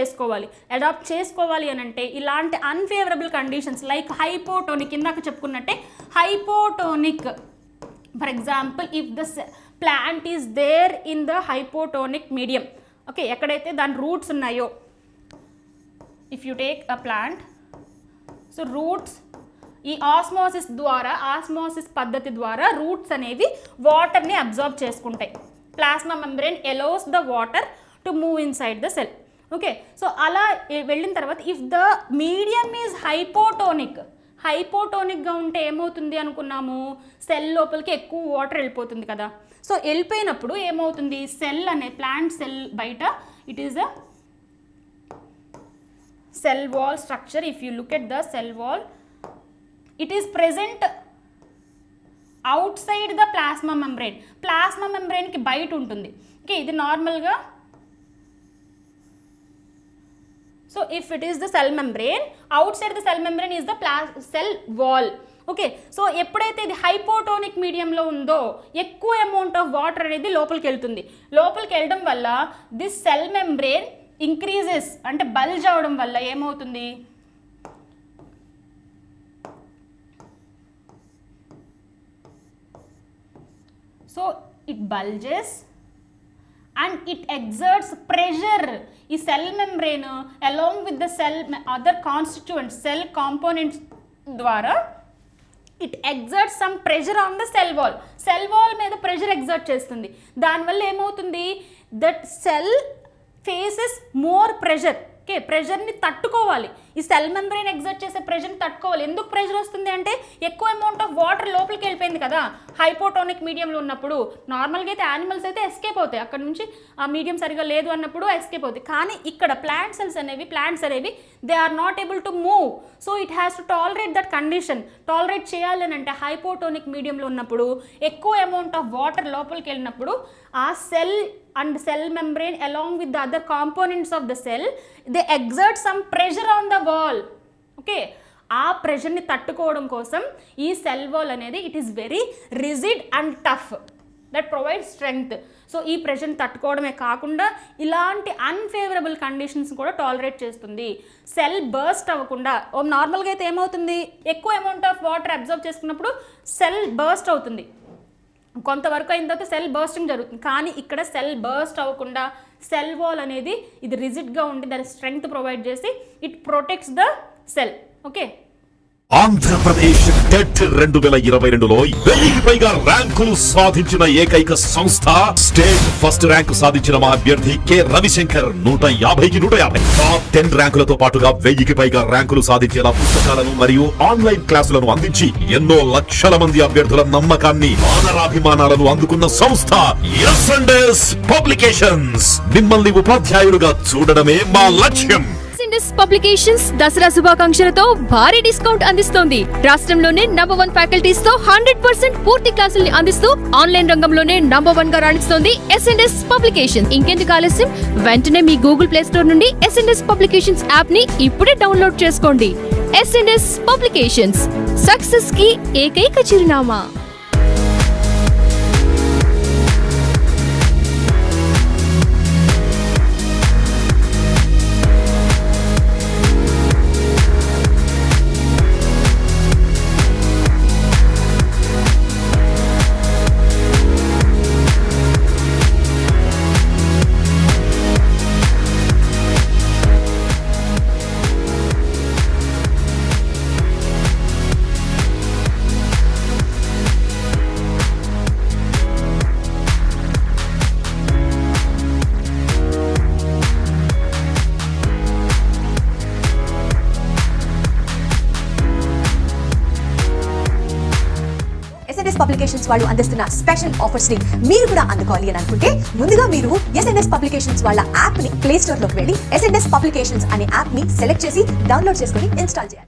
చేసుకోవాలి అని అంటే ఇలాంటి అన్ఫేవరబుల్ కండిషన్స్ లైక్ హైపోటోనిక్, ఇందాక చెప్పుకున్నట్టే hypotonic. For example if the plant is there in the hypotonic medium, okay, ఎక్కడైతే దాని రూట్స్ ఉన్నాయో, if you take a plant, so roots ఈ ఆస్మోసిస్ పద్ధతి ద్వారా రూట్స్ అనేవి వాటర్ని అబ్జార్బ్ చేసుకుంటాయి. Plasma membrane allows the water to move inside the cell. Okay, so అలా వెళ్ళిన తర్వాత ఇఫ్ ద మీడియం ఈజ్ హైపోటోనిక్గా ఉంటే ఏమవుతుంది అనుకున్నాము? సెల్ లోపలికి ఎక్కువ వాటర్ వెళ్ళిపోతుంది కదా. సో వెళ్ళిపోయినప్పుడు ఏమవుతుంది? సెల్ అనే ప్లాంట్ సెల్ బయట it is a cell wall structure. If you look at the cell wall, it is present outside the plasma membrane. Plasma membrane ki bite untundi. Okay, idi normal ga. So if it is the cell membrane, outside the cell membrane is the cell wall. Okay, so ఎప్పుడైతే ఇది hypotonic మీడియంలో ఉందో ఎక్కువ amount of water అనేది లోపలికి వెళ్తుంది. లోపలికి వెళ్ళడం వల్ల దిస్ సెల్ మెంబ్రేన్ ఇంక్రీజెస్, అంటే బల్జ్ అవడం వల్ల ఏమవుతుంది? So it bulges and it exerts pressure. ఈ cell membrane along with the cell other constituents, cell components ద్వారా it exerts some pressure on the cell wall మీద ప్రెషర్ ఎగ్జర్ట్ చేస్తుంది. దానివల్ల ఏమవుతుంది? That cell faces more pressure. Okay, ప్రెషర్ని తట్టుకోవాలి. ఈ cell membrane exert చేసే ప్రెషర్ని తట్టుకోవాలి. ఎందుకు ప్రెషర్ వస్తుంది అంటే ఎక్కువ అమౌంట్ ఆఫ్ వాటర్ లోపలికి వెళ్ళిపోయింది కదా హైపోటోనిక్ మీడియంలో ఉన్నప్పుడు. నార్మల్గా అయితే యానిమల్స్ అయితే ఎస్కేప్ అవుతాయి, అక్కడ నుంచి ఆ మీడియం సరిగా లేదు అన్నప్పుడు ఎస్కేప్ అవుతాయి. కానీ ఇక్కడ ప్లాంట్స్ అనేవి they are not able to move. So it has to tolerate that condition. Tolerate చేయాలి అని అంటే హైపోటోనిక్ మీడియంలో ఉన్నప్పుడు ఎక్కువ అమౌంట్ ఆఫ్ వాటర్ లోపలికి వెళ్ళినప్పుడు ఆ cell and cell membrane along with the other components of the cell, they exert some pressure on the wall. Okay, ఆ ప్రెషర్ని తట్టుకోవడం కోసం ఈ సెల్ వాల్ అనేది it is very rigid and tough that provide strength. So ఈ ప్రెషర్ని తట్టుకోవడమే కాకుండా ఇలాంటి unfavourable conditions కూడా tolerate చేస్తుంది. సెల్ బర్స్ట్ అవ్వకుండా, నార్మల్గా అయితే ఏమవుతుంది, ఎక్కువ అమౌంట్ ఆఫ్ వాటర్ అబ్జర్వ్ చేసుకున్నప్పుడు సెల్ బర్స్ట్ అవుతుంది, కొంతవరకు అయిన తర్వాత సెల్ బర్స్టింగ్ జరుగుతుంది. కానీ ఇక్కడ సెల్ బర్స్ట్ అవ్వకుండా సెల్ వాల్ అనేది ఇది రిజిడ్గా ఉండి దాని స్ట్రెంగ్త్ ప్రొవైడ్ చేసి it protects the cell. Okay, Andhra Pradesh TET 2022లో 1000కి పైగా ర్యాంకులు సాధించిన ఏకైక సంస్థ, స్టేట్ ఫస్ట్ ర్యాంకు సాధించిన మా అభ్యర్థి కె రవిశంకర్ 150కి 150 టాప్ 10 ర్యాంకులతో పాటుగా 1000కి పైగా ర్యాంకులు సాధించేలా పుస్తకాలను మరియు ఆన్లైన్ క్లాసులను అందించి ఎన్నో లక్షల మంది అభ్యర్థుల నమ్మకాన్ని, ఆదరాభిమానాలను అందుకున్న సంస్థ ఎస్&ఎస్ పబ్లికేషన్స్. మిమ్మల్ని ఉపాధ్యాయులుగా చూడడమే మా లక్ష్యం. పబ్లికేషన్స్ దసరా శుభాకాంక్షలతో భారీ డిస్కౌంట్ అందిస్తోంది. రాష్ట్రంలోనే నంబర్ 1 ఫ్యాకల్టీస్ తో 100% పూర్తి క్లాసుల్ని అందిస్తూ ఆన్లైన్ రంగంలోనే నంబర్ 1 గా రాణిస్తోంది ఎస్&ఎస్ పబ్లికేషన్స్. ఇంకెందుకు ఆలస్యం, వెంటనే మీ గూగుల్ ప్లే స్టోర్ నుండి ఎస్&ఎస్ పబ్లికేషన్స్ యాప్ ని ఇప్పుడే డౌన్లోడ్ చేసుకోండి. ఎస్&ఎస్ పబ్లికేషన్స్, సక్సెస్ కి ఏకైక చిరునామా. పబ్లికేషన్స్ వాళ్ళు అందిస్తున్న స్పెషల్ ఆఫర్స్ ని మీరు కూడా అందుకోవాలి అని అనుకుంటే ముందుగా మీరు ఎస్&ఎస్ పబ్లికేషన్స్ వాళ్ళ యాప్ ని ప్లే స్టోర్ లోకి వెళ్ళి ఎస్&ఎస్ పబ్లికేషన్స్ అనే యాప్ ని సెలెక్ట్ చేసి డౌన్లోడ్ చేసుకుని ఇన్స్టాల్ చేయాలి.